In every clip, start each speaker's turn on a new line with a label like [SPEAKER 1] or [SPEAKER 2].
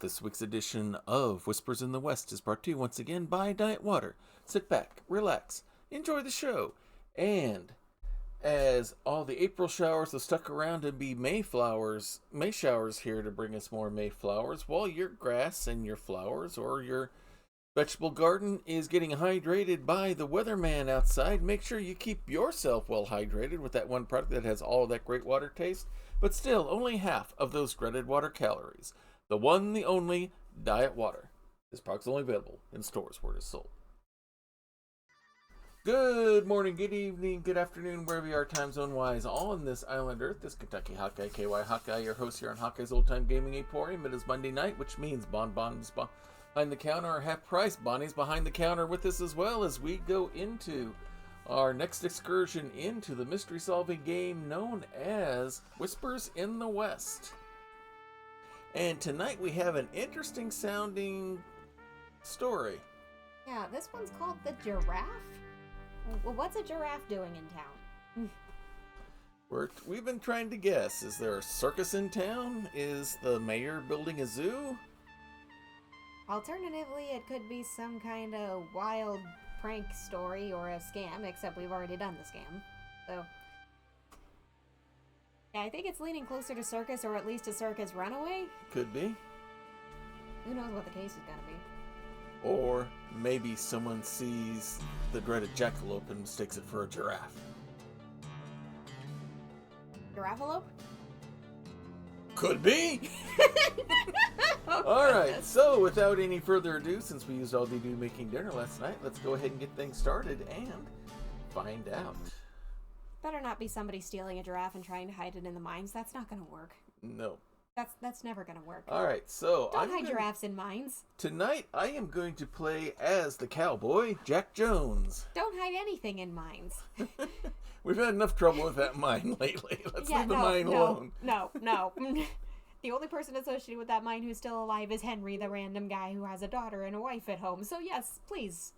[SPEAKER 1] This week's edition of Whispers in the West is brought to you once again by Diet Water. Sit back, relax, enjoy the show. And as all the April showers have stuck around and be May showers here to bring us more May flowers, while your grass and your flowers or your vegetable garden is getting hydrated by the weatherman outside, make sure you keep yourself well hydrated with that one product that has all of that great water taste, but still only half of those dreaded water calories. The one, the only, Diet Water. This product's only available in stores where it is sold. Good morning, good evening, good afternoon, wherever you are time zone-wise on this island Earth. This Kentucky Hawkeye, KY Hawkeye, your host here on Hawkeye's Old Time Gaming Emporium. It is Monday night, which means bonbons behind the counter are half price. Bonnie's behind the counter with us as well as we go into our next excursion into the mystery-solving game known as Whispers in the West. And tonight we have an interesting sounding story.
[SPEAKER 2] Yeah, this one's called the Giraffe. Well, what's a giraffe doing in town?
[SPEAKER 1] We've been trying to guess. Is there a circus in town? Is the mayor building a zoo?
[SPEAKER 2] Alternatively, it could be some kind of wild prank story or a scam, except we've already done the scam. So, yeah, I think it's leaning closer to circus, or at least a circus runaway.
[SPEAKER 1] Could be.
[SPEAKER 2] Who knows what the case is gonna be.
[SPEAKER 1] Or maybe someone sees the dreaded jackalope and mistakes it for a giraffe.
[SPEAKER 2] Giraffalope?
[SPEAKER 1] Could be! Alright, so without any further ado, since we used all the do making dinner last night, let's go ahead and get things started and find out.
[SPEAKER 2] Better not be somebody stealing a giraffe and trying to hide it in the mines. That's not gonna work.
[SPEAKER 1] No.
[SPEAKER 2] That's never gonna work.
[SPEAKER 1] Alright, so
[SPEAKER 2] Don't hide giraffes in mines.
[SPEAKER 1] Tonight I am going to play as the cowboy, Jack Jones.
[SPEAKER 2] Don't hide anything in mines.
[SPEAKER 1] We've had enough trouble with that mine lately. Let's leave the mine alone.
[SPEAKER 2] No. The only person associated with that mine who's still alive is Henry, the random guy who has a daughter and a wife at home. So yes, please,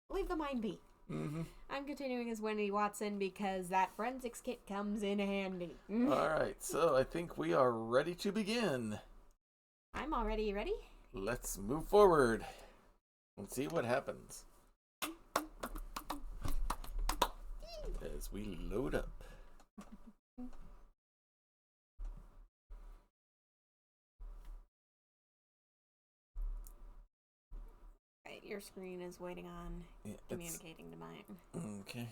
[SPEAKER 2] leave the mine be.
[SPEAKER 1] Mm-hmm.
[SPEAKER 2] I'm continuing as Wendy Watson because that forensics kit comes in handy.
[SPEAKER 1] Alright, so I think we are ready to begin.
[SPEAKER 2] I'm already ready.
[SPEAKER 1] Let's move forward and see what happens as we load up.
[SPEAKER 2] Right, your screen is waiting on communicating to mine.
[SPEAKER 1] Okay.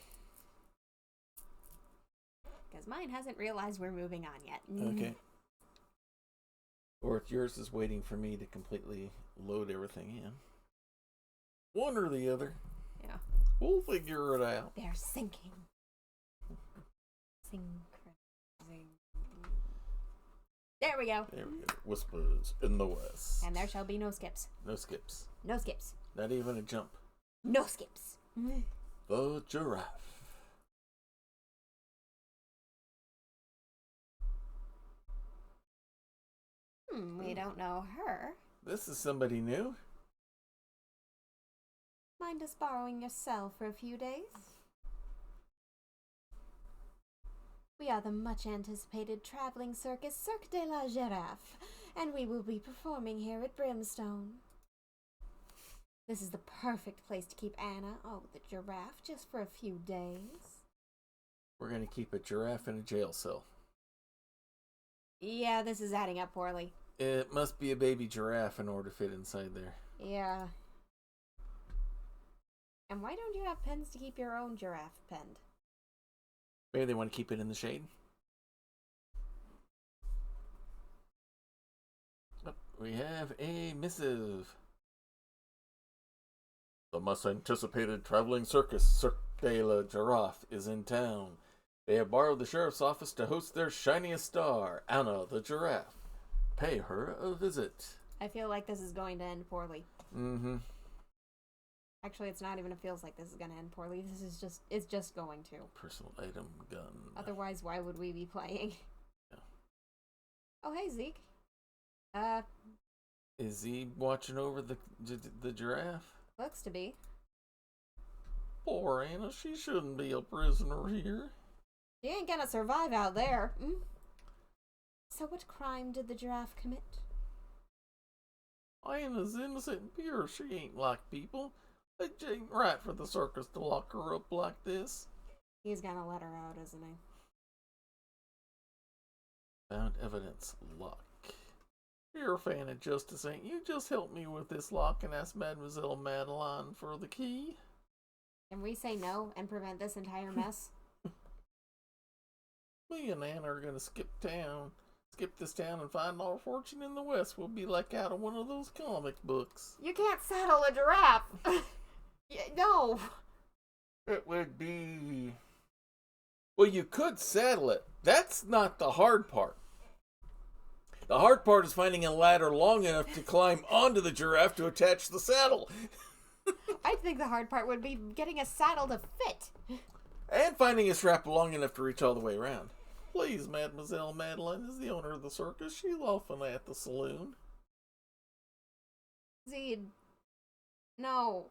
[SPEAKER 2] Because mine hasn't realized we're moving on yet.
[SPEAKER 1] Okay. Or yours is waiting for me to completely load everything in. One or the other.
[SPEAKER 2] Yeah.
[SPEAKER 1] We'll figure it out.
[SPEAKER 2] They're syncing. Synchronizing. There we go.
[SPEAKER 1] There we go. Whispers in the West.
[SPEAKER 2] And there shall be no skips.
[SPEAKER 1] No skips.
[SPEAKER 2] No skips.
[SPEAKER 1] Not even a jump.
[SPEAKER 2] No skips.
[SPEAKER 1] The giraffe.
[SPEAKER 2] We don't know her.
[SPEAKER 1] This is somebody new.
[SPEAKER 2] Mind us borrowing your cell for a few days? We are the much anticipated traveling circus Cirque de la Giraffe, and we will be performing here at Brimstone. This is the perfect place to keep Anna, the giraffe, just for a few days.
[SPEAKER 1] We're going to keep a giraffe in a jail cell.
[SPEAKER 2] Yeah, this is adding up poorly.
[SPEAKER 1] It must be a baby giraffe in order to fit inside there.
[SPEAKER 2] Yeah. And why don't you have pens to keep your own giraffe penned?
[SPEAKER 1] Maybe they want to keep it in the shade. Oh, we have a missive. The much anticipated traveling circus Cirque de la Giraffe is in town. They have borrowed the sheriff's office to host their shiniest star, Anna the giraffe. Pay her a visit.
[SPEAKER 2] I feel like this is going to end poorly.
[SPEAKER 1] Mm-hmm.
[SPEAKER 2] Actually, it's not even it feels like this is going to end poorly. It's just going to.
[SPEAKER 1] Personal item, gun.
[SPEAKER 2] Otherwise, why would we be playing?
[SPEAKER 1] Yeah.
[SPEAKER 2] Oh, hey, Zeke.
[SPEAKER 1] Is he watching over the giraffe?
[SPEAKER 2] Looks to be.
[SPEAKER 1] Poor Anna, she shouldn't be a prisoner here.
[SPEAKER 2] She ain't gonna survive out there. So what crime did the giraffe commit?
[SPEAKER 1] I ain't as innocent and pure. She ain't like people. It ain't right for the circus to lock her up like this.
[SPEAKER 2] He's gonna let her out, isn't he?
[SPEAKER 1] Found evidence lock. You're a fan of justice, ain't you? Just help me with this lock and ask Mademoiselle Madeline for the key.
[SPEAKER 2] Can we say no and prevent this entire mess?
[SPEAKER 1] Me and Anna are gonna skip this town and find our fortune in the West. We'll be like out of one of those comic books.
[SPEAKER 2] You can't saddle a giraffe! No!
[SPEAKER 1] It would be... Well, you could saddle it. That's not the hard part. The hard part is finding a ladder long enough to climb onto the giraffe to attach the saddle.
[SPEAKER 2] I think the hard part would be getting a saddle to fit.
[SPEAKER 1] And finding a strap long enough to reach all the way around. Please, Mademoiselle Madeline is the owner of the circus. She's often at the saloon.
[SPEAKER 2] Zed. No.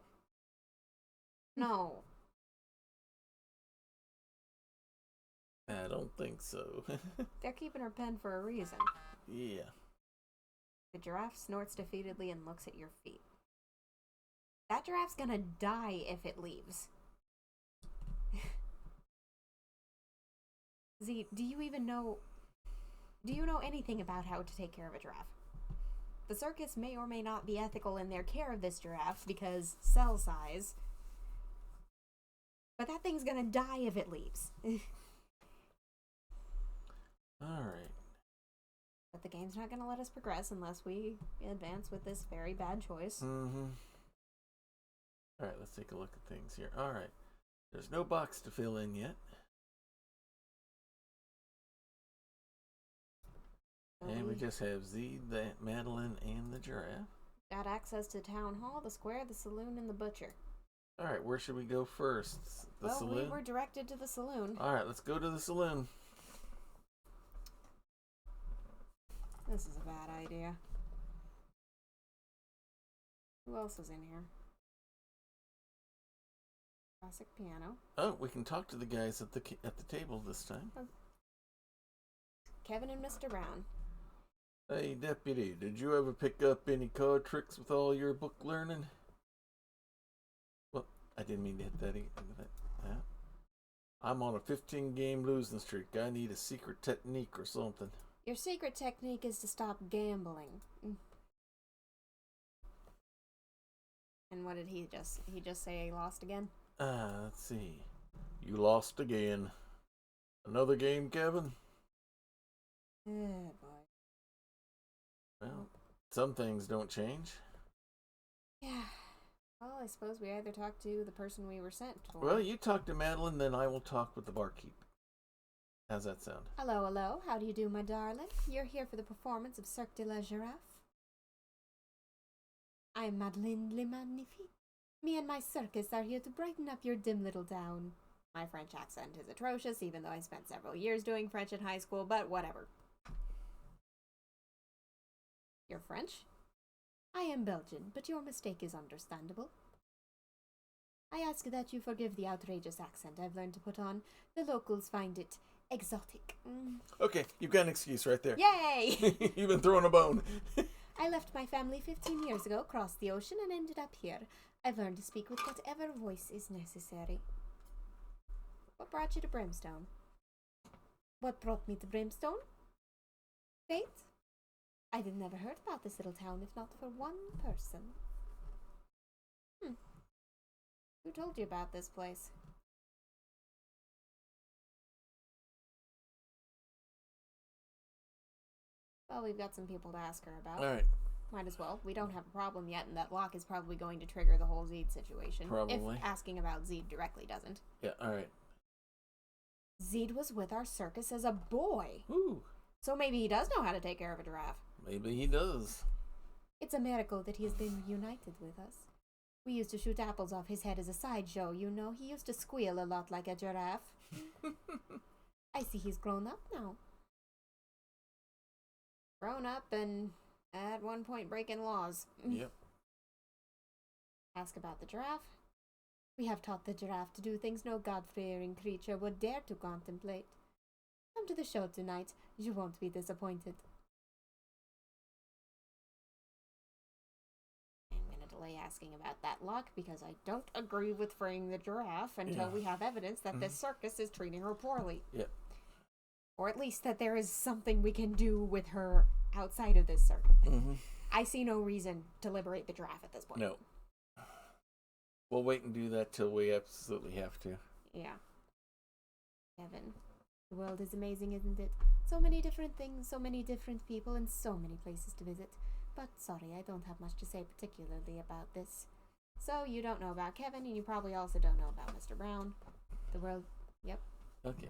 [SPEAKER 2] No.
[SPEAKER 1] I don't think so.
[SPEAKER 2] They're keeping her pen for a reason.
[SPEAKER 1] Yeah.
[SPEAKER 2] The giraffe snorts defeatedly and looks at your feet. That giraffe's gonna die if it leaves. Z, do you know anything about how to take care of a giraffe? The circus may or may not be ethical in their care of this giraffe because cell size. But that thing's gonna die if it leaves.
[SPEAKER 1] Alright.
[SPEAKER 2] But the game's not gonna let us progress unless we advance with this very bad choice.
[SPEAKER 1] Mm-hmm. Alright, let's take a look at things here. Alright. There's no box to fill in yet. And we just have Z, Madeline, and the giraffe.
[SPEAKER 2] Got access to Town Hall, the square, the saloon, and the butcher.
[SPEAKER 1] Alright, where should we go first? The saloon?
[SPEAKER 2] We were directed to the saloon.
[SPEAKER 1] Alright, let's go to the saloon.
[SPEAKER 2] This is a bad idea. Who else is in here? Classic piano.
[SPEAKER 1] Oh, we can talk to the guys at the table this time.
[SPEAKER 2] Kevin and Mr. Brown.
[SPEAKER 1] Hey, deputy, did you ever pick up any card tricks with all your book learning? Well, I didn't mean to hit that. Yeah. I'm on a 15-game losing streak. I need a secret technique or something.
[SPEAKER 2] Your secret technique is to stop gambling. And what did he just say he lost again?
[SPEAKER 1] Let's see. You lost again. Another game, Kevin?
[SPEAKER 2] Boy.
[SPEAKER 1] Well, some things don't change.
[SPEAKER 2] Yeah. Well, I suppose we either talk to the person we were sent for.
[SPEAKER 1] Well, you talk to Madeline, then I will talk with the barkeep. How's that sound?
[SPEAKER 2] Hello, hello. How do you do, my darling? You're here for the performance of Cirque de la Giraffe. I'm Madeleine Le Magnifique. Me and my circus are here to brighten up your dim little town. My French accent is atrocious, even though I spent several years doing French in high school, but whatever. You're French? I am Belgian, but your mistake is understandable. I ask that you forgive the outrageous accent I've learned to put on. The locals find it exotic.
[SPEAKER 1] Okay, you've got an excuse right there.
[SPEAKER 2] Yay!
[SPEAKER 1] You've been throwing a bone.
[SPEAKER 2] I left my family 15 years ago, crossed the ocean, and ended up here. I've learned to speak with whatever voice is necessary. What brought you to Brimstone? What brought me to Brimstone? Fate? I'd have never heard about this little town if not for one person. Who told you about this place? Well, we've got some people to ask her about.
[SPEAKER 1] Alright.
[SPEAKER 2] Might as well. We don't have a problem yet, and that lock is probably going to trigger the whole Zed situation.
[SPEAKER 1] Probably.
[SPEAKER 2] If asking about Zed directly doesn't.
[SPEAKER 1] Yeah, alright.
[SPEAKER 2] Zed was with our circus as a boy.
[SPEAKER 1] Ooh.
[SPEAKER 2] So maybe he does know how to take care of a giraffe.
[SPEAKER 1] Maybe he does.
[SPEAKER 2] It's a miracle that he has been reunited with us. We used to shoot apples off his head as a sideshow, you know. He used to squeal a lot like a giraffe. I see he's grown up now. Grown up and at one point breaking laws.
[SPEAKER 1] Yep.
[SPEAKER 2] Ask about the giraffe. We have taught the giraffe to do things no God-fearing creature would dare to contemplate. Come to the show tonight. You won't be disappointed. politely asking about that lock because I don't agree with freeing the giraffe until we have evidence that this circus is treating her poorly.
[SPEAKER 1] Yep.
[SPEAKER 2] Or at least that there is something we can do with her outside of this circus. I see no reason to liberate the giraffe at this point.
[SPEAKER 1] No. We'll wait and do that till we absolutely have to.
[SPEAKER 2] Yeah. Kevin, the world is amazing, isn't it? So many different things, so many different people, and so many places to visit. But sorry, I don't have much to say particularly about this. So you don't know about Kevin, and you probably also don't know about Mr. Brown. The world, yep.
[SPEAKER 1] Okay.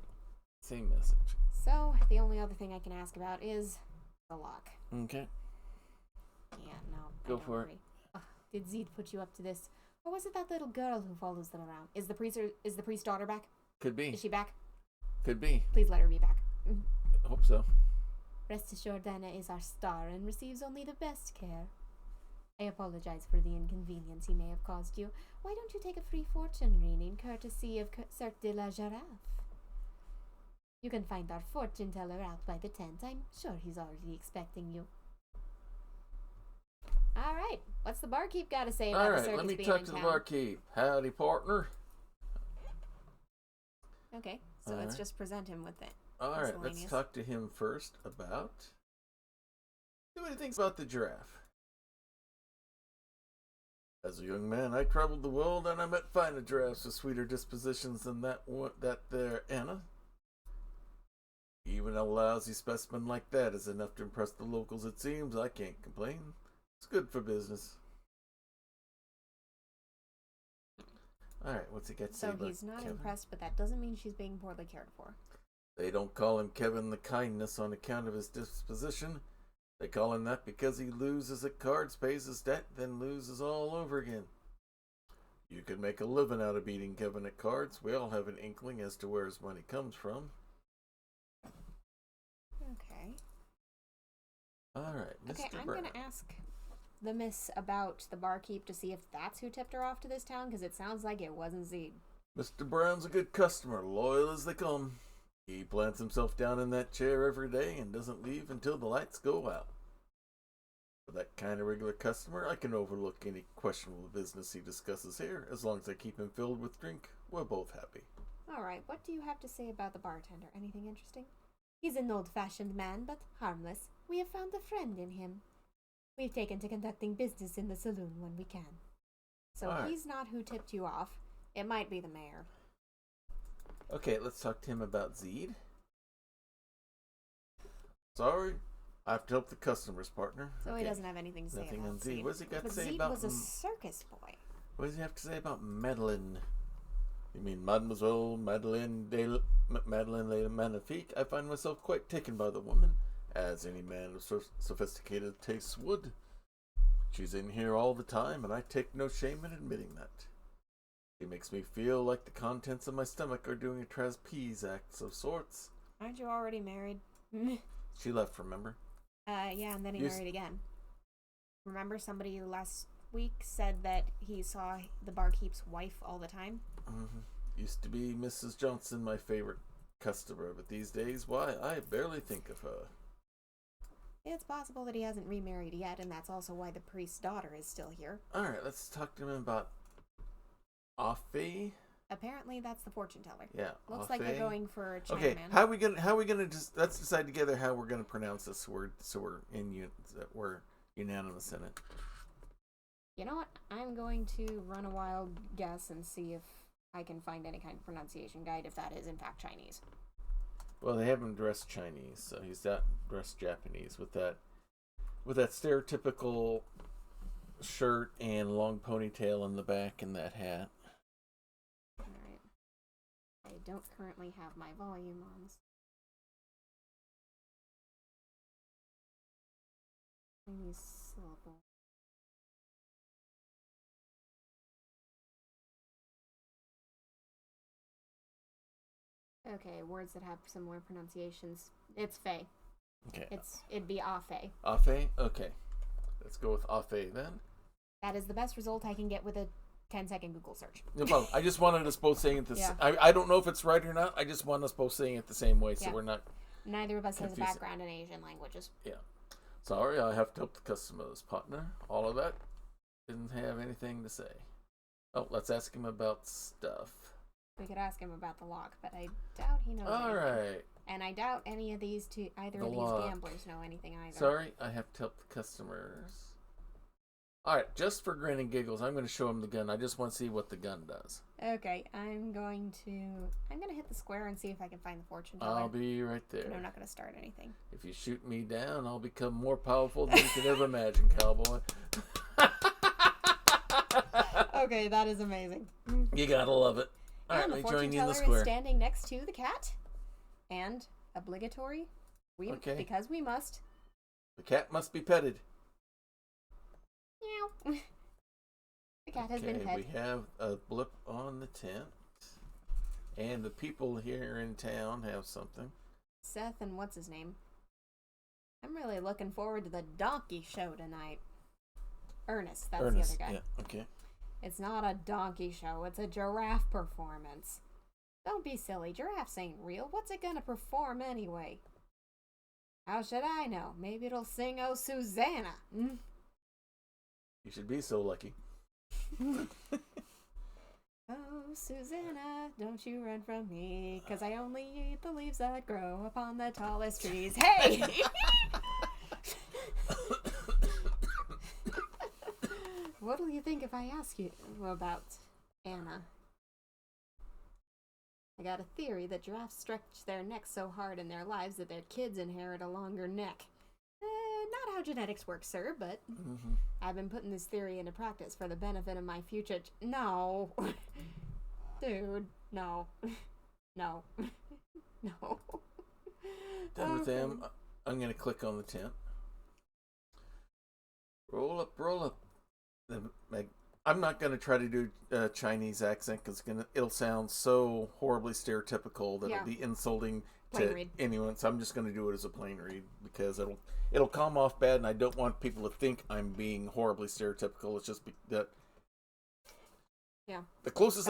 [SPEAKER 1] Same message.
[SPEAKER 2] So the only other thing I can ask about is the lock.
[SPEAKER 1] Okay.
[SPEAKER 2] Yeah, no.
[SPEAKER 1] Go for it.
[SPEAKER 2] Ugh, did Zed put you up to this? Or was it that little girl who follows them around? Is the priest's daughter back?
[SPEAKER 1] Could be.
[SPEAKER 2] Is she back?
[SPEAKER 1] Could be.
[SPEAKER 2] Please let her be back.
[SPEAKER 1] Hope so.
[SPEAKER 2] Rest assured, Anna is our star and receives only the best care. I apologize for the inconvenience he may have caused you. Why don't you take a free fortune reading courtesy of Cirque de la Giraffe? You can find our fortune teller out by the tent. I'm sure he's already expecting you. All right. What's the barkeep got to say about the circus being in town?
[SPEAKER 1] All right, let me talk to the barkeep. Howdy, partner.
[SPEAKER 2] Okay, so let's just present him with it.
[SPEAKER 1] All right, let's talk to him first about... What do you think about the giraffe? As a young man, I traveled the world and I met finer giraffes with sweeter dispositions than that there, Anna. Even a lousy specimen like that is enough to impress the locals, it seems. I can't complain. It's good for business. Alright, what's he got to say about
[SPEAKER 2] So he's not
[SPEAKER 1] Kevin?
[SPEAKER 2] impressed, but that doesn't mean she's being poorly cared for.
[SPEAKER 1] They don't call him Kevin the Kindness on account of his disposition. They call him that because he loses at cards, pays his debt, then loses all over again. You could make a living out of beating Kevin at cards. We all have an inkling as to where his money comes from.
[SPEAKER 2] Okay.
[SPEAKER 1] Alright, Mr.
[SPEAKER 2] Okay, I'm
[SPEAKER 1] Brown.
[SPEAKER 2] going to ask the miss about the barkeep to see if that's who tipped her off to this town, because it sounds like it wasn't Zed.
[SPEAKER 1] Mr. Brown's a good customer, loyal as they come. He plants himself down in that chair every day and doesn't leave until the lights go out. For that kind of regular customer, I can overlook any questionable business he discusses here. As long as I keep him filled with drink, we're both happy.
[SPEAKER 2] Alright, what do you have to say about the bartender? Anything interesting? He's an old-fashioned man, but harmless. We have found a friend in him. We've taken to conducting business in the saloon when we can. So he's not who tipped you off. It might be the mayor.
[SPEAKER 1] Okay, let's talk to him about Zed. Sorry, I have to help the customers, partner.
[SPEAKER 2] So he doesn't have anything to say
[SPEAKER 1] Nothing
[SPEAKER 2] about
[SPEAKER 1] on Zed. What does he got to say
[SPEAKER 2] Zed
[SPEAKER 1] about...
[SPEAKER 2] was a circus boy.
[SPEAKER 1] What does he have to say about Madeline? You mean Mademoiselle Madeleine Le Magnifique? I find myself quite taken by the woman, as any man of sophisticated tastes would. She's in here all the time, and I take no shame in admitting that. She makes me feel like the contents of my stomach are doing a trapeze act of sorts.
[SPEAKER 2] Aren't you already married?
[SPEAKER 1] She left, remember?
[SPEAKER 2] Yeah, and then he married again. Remember somebody last week said that he saw the barkeep's wife all the time?
[SPEAKER 1] Used to be Mrs. Johnson, my favorite customer, but these days, why, I barely think of her.
[SPEAKER 2] It's possible that he hasn't remarried yet, and that's also why the priest's daughter is still here.
[SPEAKER 1] Alright, let's talk to him about Offie.
[SPEAKER 2] Apparently, that's the fortune teller.
[SPEAKER 1] Yeah,
[SPEAKER 2] looks like they're going for Chinaman.
[SPEAKER 1] Okay, how are we gonna just let's decide together how we're gonna pronounce this word so we're unanimous in it.
[SPEAKER 2] You know what? I'm going to run a wild guess and see if I can find any kind of pronunciation guide if that is in fact Chinese.
[SPEAKER 1] Well, they have him dressed Chinese, so he's not dressed Japanese with that stereotypical shirt and long ponytail in the back and that hat.
[SPEAKER 2] Alright. I don't currently have my volume on. Chinese syllable. Okay, words that have similar pronunciations. It's Fei.
[SPEAKER 1] Okay.
[SPEAKER 2] It'd be Afei.
[SPEAKER 1] Afei? Okay. Let's go with Afei then.
[SPEAKER 2] That is the best result I can get with a 10-second Google search.
[SPEAKER 1] No problem. I just wanted us both saying it the
[SPEAKER 2] Yeah.
[SPEAKER 1] I don't know if it's right or not. I just want us both saying it the same way so we're not
[SPEAKER 2] Neither of us
[SPEAKER 1] confusing.
[SPEAKER 2] has a background in Asian languages.
[SPEAKER 1] Yeah. Sorry, I have to help the customer's partner. All of that. Didn't have anything to say. Oh, let's ask him about stuff.
[SPEAKER 2] We could ask him about the lock, but I doubt he knows
[SPEAKER 1] All
[SPEAKER 2] anything.
[SPEAKER 1] right.
[SPEAKER 2] And I doubt any of these either
[SPEAKER 1] The
[SPEAKER 2] of these
[SPEAKER 1] lock.
[SPEAKER 2] gamblers know anything either.
[SPEAKER 1] Sorry, I have to help the customers. All right, just for grin and giggles, I'm going to show him the gun. I just want to see what the gun does.
[SPEAKER 2] Okay, I'm going to hit the square and see if I can find the fortune teller.
[SPEAKER 1] I'll be right there.
[SPEAKER 2] And I'm not going to start anything.
[SPEAKER 1] If you shoot me down, I'll become more powerful than you could ever imagine, cowboy.
[SPEAKER 2] Okay, that is amazing.
[SPEAKER 1] You gotta love it. All right,
[SPEAKER 2] And
[SPEAKER 1] let
[SPEAKER 2] the
[SPEAKER 1] me
[SPEAKER 2] fortune
[SPEAKER 1] join you in the
[SPEAKER 2] teller
[SPEAKER 1] square.
[SPEAKER 2] is standing next to the cat. And obligatory, because we must.
[SPEAKER 1] The cat must be petted.
[SPEAKER 2] Meow. The cat has been pet.
[SPEAKER 1] We have a blip on the tent. And the people here in town have something.
[SPEAKER 2] Seth and what's his name? I'm really looking forward to the donkey show tonight. Ernest, that's the other guy.
[SPEAKER 1] Yeah, okay.
[SPEAKER 2] It's not a donkey show, it's a giraffe performance. Don't be silly, giraffes ain't real. What's it gonna perform anyway? How should I know? Maybe it'll sing Oh Susanna.
[SPEAKER 1] You should be so lucky.
[SPEAKER 2] Oh Susanna, don't you run from me, 'cause I only eat the leaves that grow upon the tallest trees. Hey! What'll you think if I ask you about Anna? I got a theory that giraffes stretch their necks so hard in their lives that their kids inherit a longer neck. Not how genetics work, sir, but I've been putting this theory into practice for the benefit of my future. No. Dude, no. No. No.
[SPEAKER 1] Done with them. I'm going to click on the tent. Roll up, roll up. I'm not going to try to do a Chinese accent because it'll sound so horribly stereotypical that it'll be insulting to anyone. So I'm just going to do it as a plain read because it'll come off bad, and I don't want people to think I'm being horribly stereotypical. It's just that the closest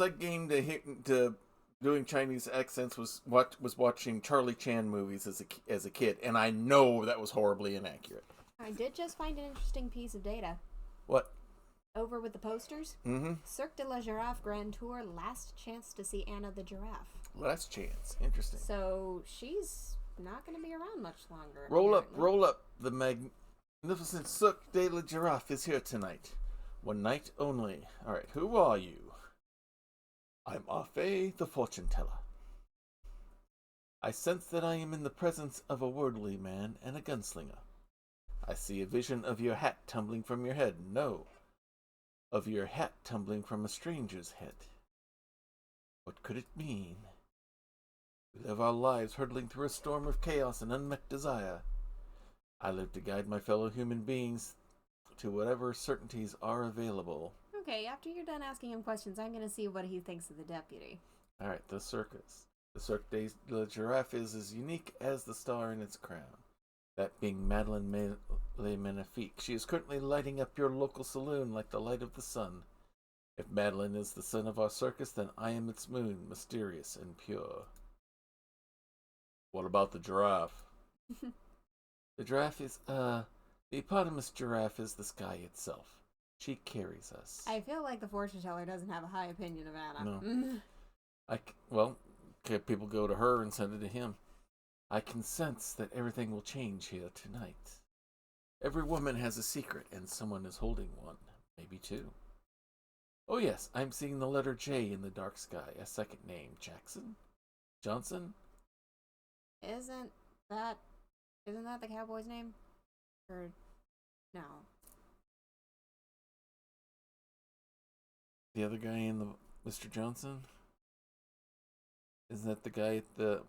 [SPEAKER 1] I gained to doing Chinese accents was watching Charlie Chan movies as a kid, and I know that was horribly inaccurate.
[SPEAKER 2] I did just find an interesting piece of data.
[SPEAKER 1] What?
[SPEAKER 2] Over with the posters. Cirque de la Giraffe Grand Tour. Last chance to see Anna the giraffe.
[SPEAKER 1] Last chance. Interesting.
[SPEAKER 2] So she's not going to be around much longer.
[SPEAKER 1] Roll up, roll up. The magnificent Cirque de la Giraffe is here tonight. One night only. All right, who are you? I'm Afe, the fortune teller. I sense that I am in the presence of a worldly man and a gunslinger. I see a vision of your hat tumbling from your head. No, of your hat tumbling from a stranger's head. What could it mean? We live our lives hurtling through a storm of chaos and unmet desire. I live to guide my fellow human beings to whatever certainties are available.
[SPEAKER 2] Okay, after you're done asking him questions, I'm going to see what he thinks of the deputy.
[SPEAKER 1] All right, the circus. The Cirque de la Giraffe is as unique as the star in its crown. That being Madeleine Le Magnifique. She is currently lighting up your local saloon like the light of the sun. If Madeleine is the sun of our circus, then I am its moon, mysterious and pure. What about the giraffe? The giraffe is, the eponymous giraffe is the sky itself. She carries us.
[SPEAKER 2] I feel like the fortune teller doesn't have a high opinion of Anna.
[SPEAKER 1] No. People go to her and send it to him. I can sense that everything will change here tonight. Every woman has a secret, and someone is holding one. Maybe two. Oh yes, I'm seeing the letter J in the dark sky. A second name. Jackson? Johnson?
[SPEAKER 2] Isn't that the cowboy's name? Or no?
[SPEAKER 1] The other guy in the Mr. Johnson? Isn't that the guy at the...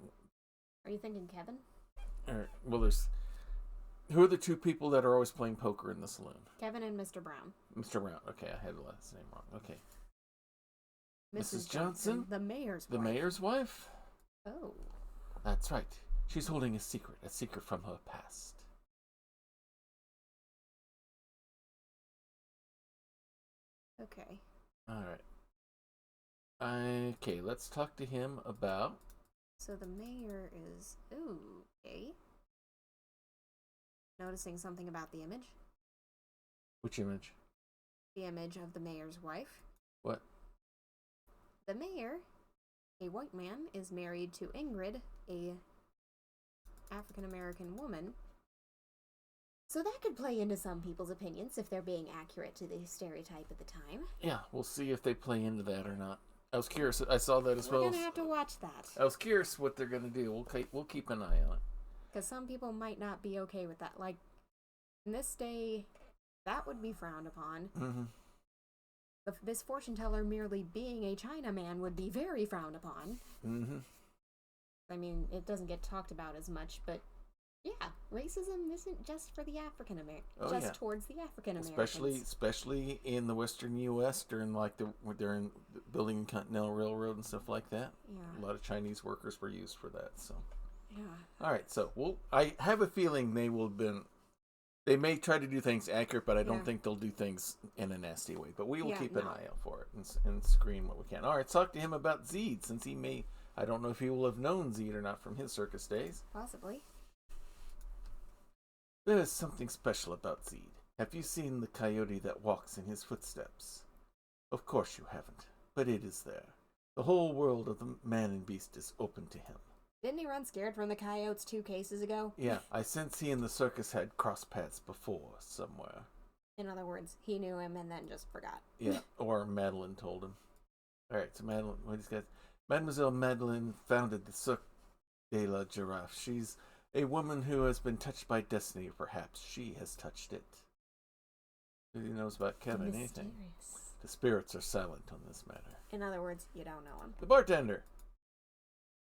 [SPEAKER 2] Are you thinking Kevin?
[SPEAKER 1] Who are the two people that are always playing poker in the saloon?
[SPEAKER 2] Kevin and Mr. Brown.
[SPEAKER 1] Mr. Brown. Okay, I had the last name wrong. Okay.
[SPEAKER 2] Mrs. Johnson? The mayor's wife.
[SPEAKER 1] The mayor's wife?
[SPEAKER 2] Oh.
[SPEAKER 1] That's right. She's holding a secret from her past.
[SPEAKER 2] Okay.
[SPEAKER 1] All right. Okay, let's talk to him about...
[SPEAKER 2] So the mayor is... Ooh, okay. Noticing something about the image?
[SPEAKER 1] Which image?
[SPEAKER 2] the image of the mayor's wife.
[SPEAKER 1] What?
[SPEAKER 2] The mayor, a white man, is married to Ingrid, a African-American woman. So that could play into some people's opinions if they're being accurate to the stereotype at the time.
[SPEAKER 1] Yeah, we'll see if they play into that or not. I was curious. I saw that as well.
[SPEAKER 2] We're gonna have to watch that.
[SPEAKER 1] I was curious what they're gonna do. We'll keep an eye on it.
[SPEAKER 2] Because some people might not be okay with that. Like, in this day, that would be frowned upon.
[SPEAKER 1] Mm-hmm.
[SPEAKER 2] This fortune teller merely being a Chinaman would be very frowned upon.
[SPEAKER 1] Mm-hmm.
[SPEAKER 2] I mean, it doesn't get talked about as much, but yeah, racism isn't just for the African Americans, towards the African Americans.
[SPEAKER 1] Especially in the Western U.S. during during building Continental Railroad and stuff like that.
[SPEAKER 2] Yeah,
[SPEAKER 1] a lot of Chinese workers were used for that. So,
[SPEAKER 2] yeah.
[SPEAKER 1] All right, so I have a feeling they may try to do things accurate, but I don't think they'll do things in a nasty way. But we will keep an eye out for it and screen what we can. All right, talk to him about Zeed, since he may. I don't know if he will have known Zeed or not from his circus days.
[SPEAKER 2] Possibly.
[SPEAKER 1] There is something special about Zeed. Have you seen the coyote that walks in his footsteps? Of course you haven't, but it is there. The whole world of the man and beast is open to him.
[SPEAKER 2] Didn't he run scared from the coyotes 2 cases ago?
[SPEAKER 1] Yeah, I sense he and the circus had crossed paths before, somewhere.
[SPEAKER 2] In other words, he knew him and then just forgot.
[SPEAKER 1] Yeah, or Madeline told him. Alright, so Madeline, what these guys... Mademoiselle Madeline founded the Cirque de la Giraffe. She's a woman who has been touched by destiny, perhaps. She has touched it. Who knows about Kevin? Anything? The spirits are silent on this matter.
[SPEAKER 2] In other words, you don't know him.
[SPEAKER 1] The bartender.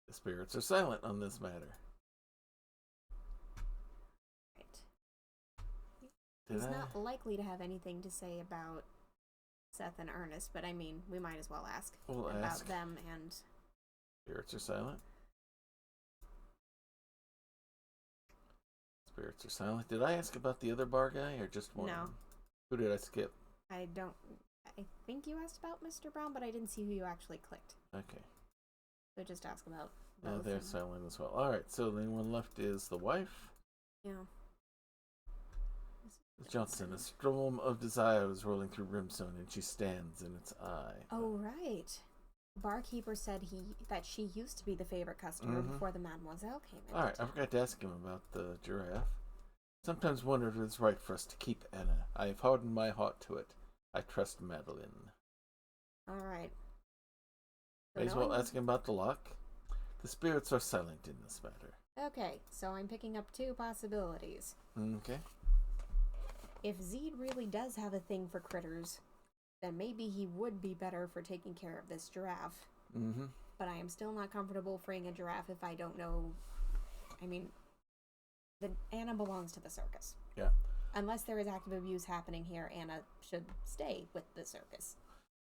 [SPEAKER 1] The spirits are silent on this matter.
[SPEAKER 2] Right. He's not likely to have anything to say about Seth and Ernest, but I mean, we might as well ask about them and...
[SPEAKER 1] Spirits are silent? Spirits are silent. Did I ask about the other bar guy, or just one?
[SPEAKER 2] No.
[SPEAKER 1] Who did I skip?
[SPEAKER 2] I think you asked about Mr. Brown, but I didn't see who you actually clicked.
[SPEAKER 1] Okay.
[SPEAKER 2] So just ask about
[SPEAKER 1] Oh,
[SPEAKER 2] both.
[SPEAKER 1] they're silent as well. Alright, so the only one left is the wife.
[SPEAKER 2] Yeah.
[SPEAKER 1] Johnson, a storm of desire is rolling through Brimstone, and she stands in its eye.
[SPEAKER 2] Oh, right. The barkeeper said that she used to be the favorite customer before the mademoiselle came in.
[SPEAKER 1] Alright, I forgot to ask him about the giraffe. Sometimes wonder if it's right for us to keep Anna. I have hardened my heart to it. I trust Madeline.
[SPEAKER 2] Alright.
[SPEAKER 1] May as well ask him about the lock. The spirits are silent in this matter.
[SPEAKER 2] Okay, so I'm picking up 2 possibilities.
[SPEAKER 1] Okay.
[SPEAKER 2] If Zeed really does have a thing for critters, then maybe he would be better for taking care of this giraffe.
[SPEAKER 1] Mm-hmm.
[SPEAKER 2] But I am still not comfortable freeing a giraffe if I don't know... I mean, Anna belongs to the circus.
[SPEAKER 1] Yeah.
[SPEAKER 2] Unless there is active abuse happening here, Anna should stay with the circus.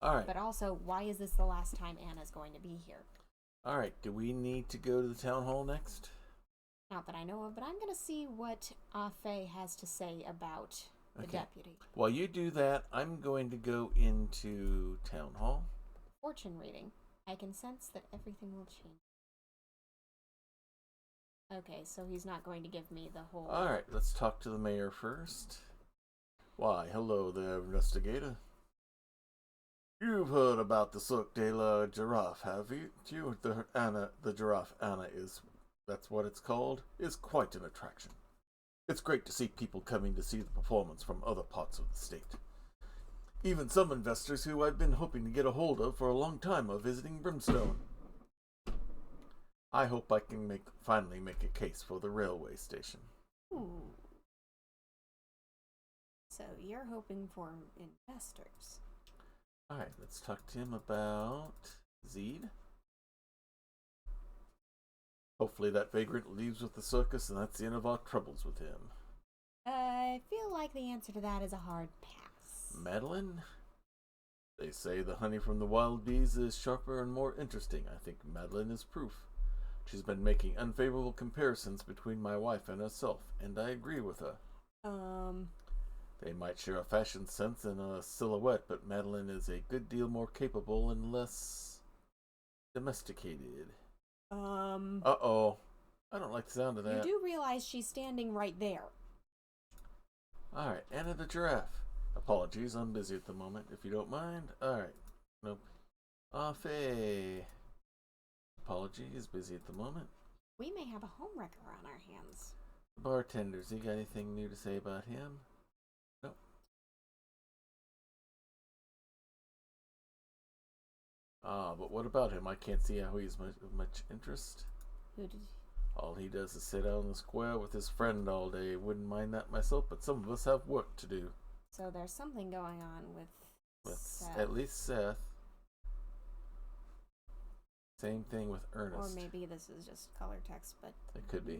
[SPEAKER 1] Alright.
[SPEAKER 2] But also, why is this the last time Anna's going to be here?
[SPEAKER 1] Alright, do we need to go to the town hall next?
[SPEAKER 2] Not that I know of, but I'm going to see what Faye has to say about the deputy.
[SPEAKER 1] While you do that, I'm going to go into town hall.
[SPEAKER 2] Fortune reading. I can sense that everything will change. Okay, so he's not going to give me the whole...
[SPEAKER 1] Alright, let's talk to the mayor first. Why, hello there, investigator. You've heard about the Cirque de la Giraffe, have you? The giraffe Anna that's what it's called, is quite an attraction. It's great to see people coming to see the performance from other parts of the state. Even some investors who I've been hoping to get a hold of for a long time are visiting Brimstone. I hope I can finally make a case for the railway station.
[SPEAKER 2] Ooh. So you're hoping for investors.
[SPEAKER 1] Alright, let's talk to him about Zeed. Hopefully that vagrant leaves with the circus, and that's the end of our troubles with him.
[SPEAKER 2] I feel like the answer to that is a hard pass.
[SPEAKER 1] Madeline? They say the honey from the wild bees is sharper and more interesting. I think Madeline is proof. She's been making unfavorable comparisons between my wife and herself, and I agree with her. They might share a fashion sense and a silhouette, but Madeline is a good deal more capable and less domesticated. Uh-oh. I don't like the sound of that.
[SPEAKER 2] You do realize she's standing right there.
[SPEAKER 1] Alright, Anna the giraffe. A Apologies, I'm busy at the moment, if you don't mind. Alright. Nope. Offay. Apologies, busy at the moment.
[SPEAKER 2] We may have a homewrecker on our hands.
[SPEAKER 1] Bartenders, you got anything new to say about him? No. But what about him? I can't see how he's much interest.
[SPEAKER 2] Who did you...
[SPEAKER 1] All he does is sit out in the square with his friend all day. Wouldn't mind that myself, but some of us have work to do.
[SPEAKER 2] So there's something going on with Seth.
[SPEAKER 1] At least Seth. Same thing with Ernest.
[SPEAKER 2] Or maybe this is just color text, but...
[SPEAKER 1] It could be.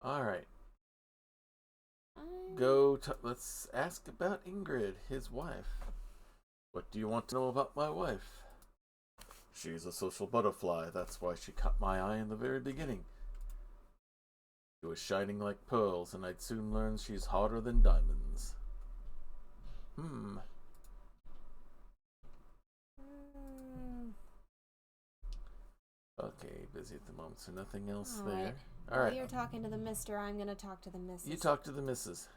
[SPEAKER 1] Alright. Let's ask about Ingrid, his wife. What do you want to know about my wife? She's a social butterfly. That's why she caught my eye in the very beginning. She was shining like pearls, and I'd soon learn she's hotter than diamonds. Okay, busy at the moment, so nothing else there.
[SPEAKER 2] All right. While you're talking to the mister, I'm going to talk to the missus.
[SPEAKER 1] You talk to the missus.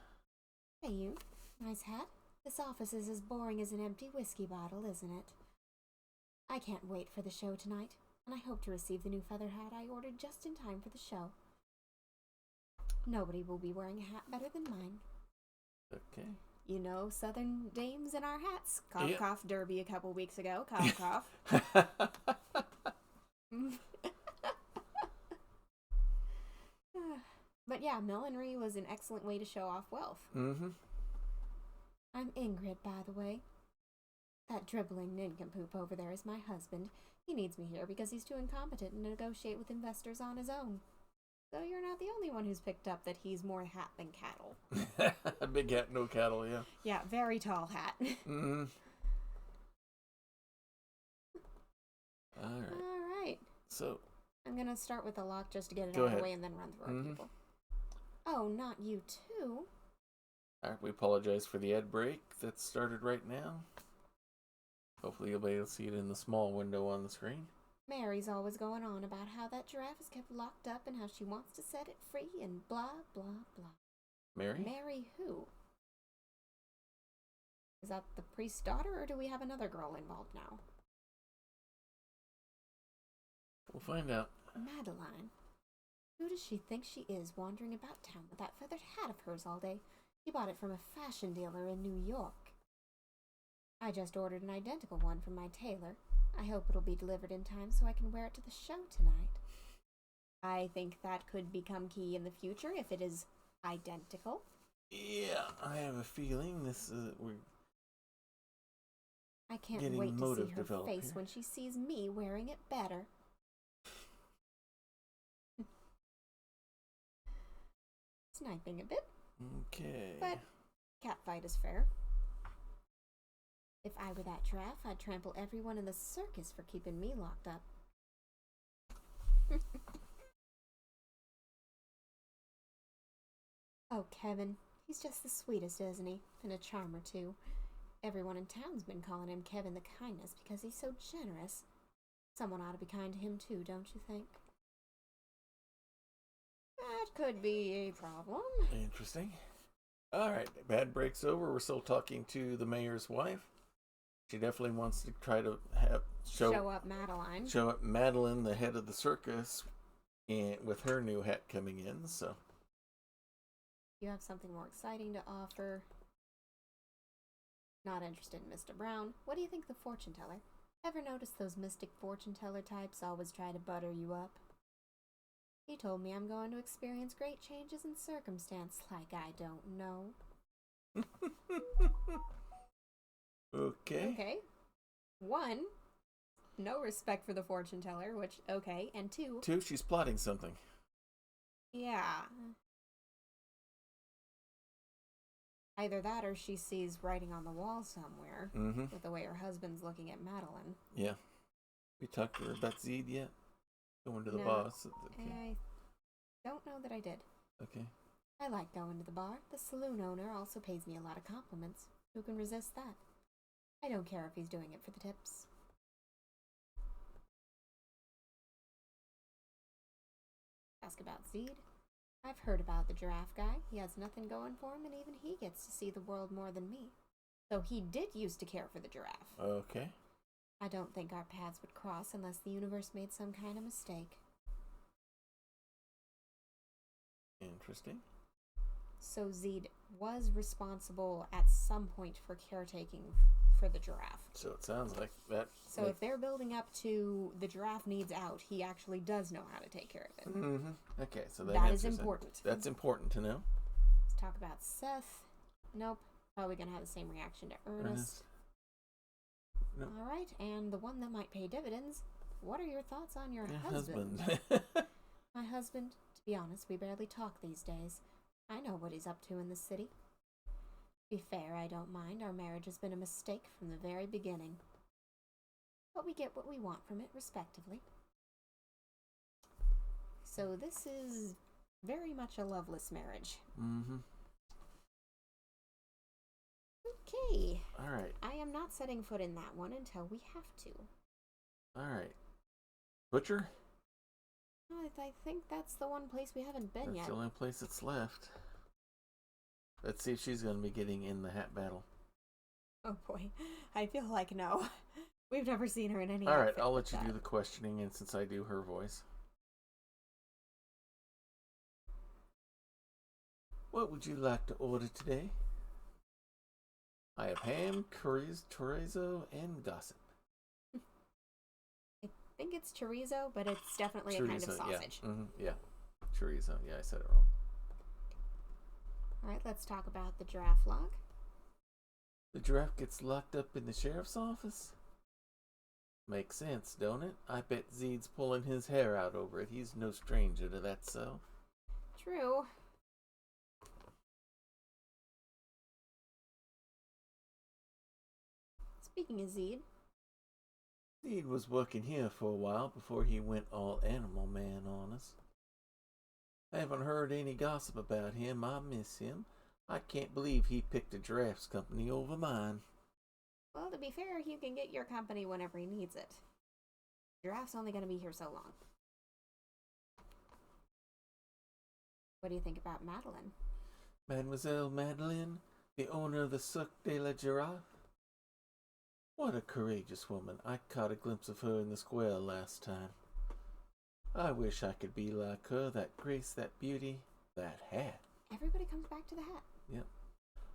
[SPEAKER 2] Hey, you. Nice hat. This office is as boring as an empty whiskey bottle, isn't it? I can't wait for the show tonight, and I hope to receive the new feather hat I ordered just in time for the show. Nobody will be wearing a hat better than mine.
[SPEAKER 1] Okay.
[SPEAKER 2] You know, Southern dames in our hats. Cough, cough, derby a couple weeks ago. Cough, cough. But yeah, millinery was an excellent way to show off wealth.
[SPEAKER 1] Mm-hmm.
[SPEAKER 2] I'm Ingrid, by the way. That dribbling nincompoop over there is my husband. He needs me here because he's too incompetent to negotiate with investors on his own. So you're not the only one who's picked up that he's more hat than cattle.
[SPEAKER 1] Big hat, no cattle, yeah.
[SPEAKER 2] Yeah, very tall hat.
[SPEAKER 1] Mm-hmm. All right. So
[SPEAKER 2] I'm going to start with the lock just to get it
[SPEAKER 1] out
[SPEAKER 2] of the way and then run through our people. Oh, not you too.
[SPEAKER 1] All right, we apologize for the ad break that started right now. Hopefully you'll be able to see it in the small window on the screen.
[SPEAKER 2] Mary's always going on about how that giraffe is kept locked up and how she wants to set it free and blah, blah, blah.
[SPEAKER 1] Mary?
[SPEAKER 2] Mary who? Is that the priest's daughter, or do we have another girl involved now?
[SPEAKER 1] We'll find out.
[SPEAKER 2] Madeline. Who does she think she is wandering about town with that feathered hat of hers all day? She bought it from a fashion dealer in New York. I just ordered an identical one from my tailor. I hope it'll be delivered in time so I can wear it to the show tonight. I think that could become key in the future if it is identical.
[SPEAKER 1] Yeah, I have a feeling
[SPEAKER 2] I can't wait to see her face when she sees me wearing it better. Sniping a bit.
[SPEAKER 1] Okay.
[SPEAKER 2] But catfight is fair. If I were that giraffe, I'd trample everyone in the circus for keeping me locked up. Oh, Kevin. He's just the sweetest, isn't he? And a charmer, too. Everyone in town's been calling him Kevin the Kindness because he's so generous. Someone ought to be kind to him, too, don't you think? That could be a problem.
[SPEAKER 1] Interesting. Alright, bad break's over. We're still talking to the mayor's wife. She definitely wants to try to show
[SPEAKER 2] up Madeline.
[SPEAKER 1] Show up Madeline, the head of the circus, and with her new hat coming in, so.
[SPEAKER 2] You have something more exciting to offer. Not interested in Mr. Brown. What do you think of the fortune teller? Ever notice those mystic fortune teller types always try to butter you up? He told me I'm going to experience great changes in circumstance like I don't know. Okay. 1, no respect for the fortune teller, which, okay. And 2,
[SPEAKER 1] she's plotting something.
[SPEAKER 2] Yeah. Either that or she sees writing on the wall somewhere with the way her husband's looking at Madeline.
[SPEAKER 1] Yeah. We talked to her about Zed yet? Going to the boss.
[SPEAKER 2] I don't know that I did.
[SPEAKER 1] Okay.
[SPEAKER 2] I like going to the bar. The saloon owner also pays me a lot of compliments. Who can resist that? I don't care if he's doing it for the tips. Ask about Zed. I've heard about the giraffe guy. He has nothing going for him, and even he gets to see the world more than me. Though he did used to care for the giraffe.
[SPEAKER 1] Okay.
[SPEAKER 2] I don't think our paths would cross unless the universe made some kind of mistake.
[SPEAKER 1] Interesting.
[SPEAKER 2] So Zed was responsible at some point for caretaking for the giraffe.
[SPEAKER 1] So it sounds like that.
[SPEAKER 2] So if they're building up to the giraffe needs out, he actually does know how to take care of it.
[SPEAKER 1] Mm-hmm. Okay, so
[SPEAKER 2] that is important.
[SPEAKER 1] That's important to know.
[SPEAKER 2] Let's talk about Seth. Nope. Probably gonna have the same reaction to Ernest.
[SPEAKER 1] Nope.
[SPEAKER 2] All right, and the one that might pay dividends. What are your thoughts on your husband? My husband, to be honest, we barely talk these days. I know what he's up to in the city. To be fair, I don't mind. Our marriage has been a mistake from the very beginning. But we get what we want from it, respectively. So this is very much a loveless marriage.
[SPEAKER 1] Mm-hmm.
[SPEAKER 2] Okay.
[SPEAKER 1] All right.
[SPEAKER 2] I am not setting foot in that one until we have to.
[SPEAKER 1] All right. Butcher?
[SPEAKER 2] I think that's the one place we haven't been yet.
[SPEAKER 1] That's the only place that's left. Let's see if she's going to be getting in the hat battle.
[SPEAKER 2] Oh boy. I feel like no. We've never seen her in any
[SPEAKER 1] All right,
[SPEAKER 2] outfit
[SPEAKER 1] I'll
[SPEAKER 2] like
[SPEAKER 1] let you
[SPEAKER 2] that.
[SPEAKER 1] do the questioning, and since I do her voice. What would you like to order today? I have ham, curries, chorizo, and gossip.
[SPEAKER 2] I think it's chorizo, but it's definitely a kind of sausage.
[SPEAKER 1] Yeah. Mm-hmm. Yeah. Chorizo. Yeah, I said it wrong.
[SPEAKER 2] Alright, let's talk about the giraffe log.
[SPEAKER 1] The giraffe gets locked up in the sheriff's office? Makes sense, don't it? I bet Zed's pulling his hair out over it. He's no stranger to that cell.
[SPEAKER 2] True. Speaking of Zed.
[SPEAKER 1] Zed was working here for a while before he went all animal man on us. I haven't heard any gossip about him. I miss him. I can't believe he picked a giraffe's company over mine.
[SPEAKER 2] Well, to be fair, he can get your company whenever he needs it. Giraffe's only going to be here so long. What do you think about Madeline?
[SPEAKER 1] Mademoiselle Madeline, the owner of the Cirque de la Giraffe? What a courageous woman. I caught a glimpse of her in the square last time. I wish I could be like her, that grace, that beauty, that hat.
[SPEAKER 2] Everybody comes back to the hat.
[SPEAKER 1] Yep.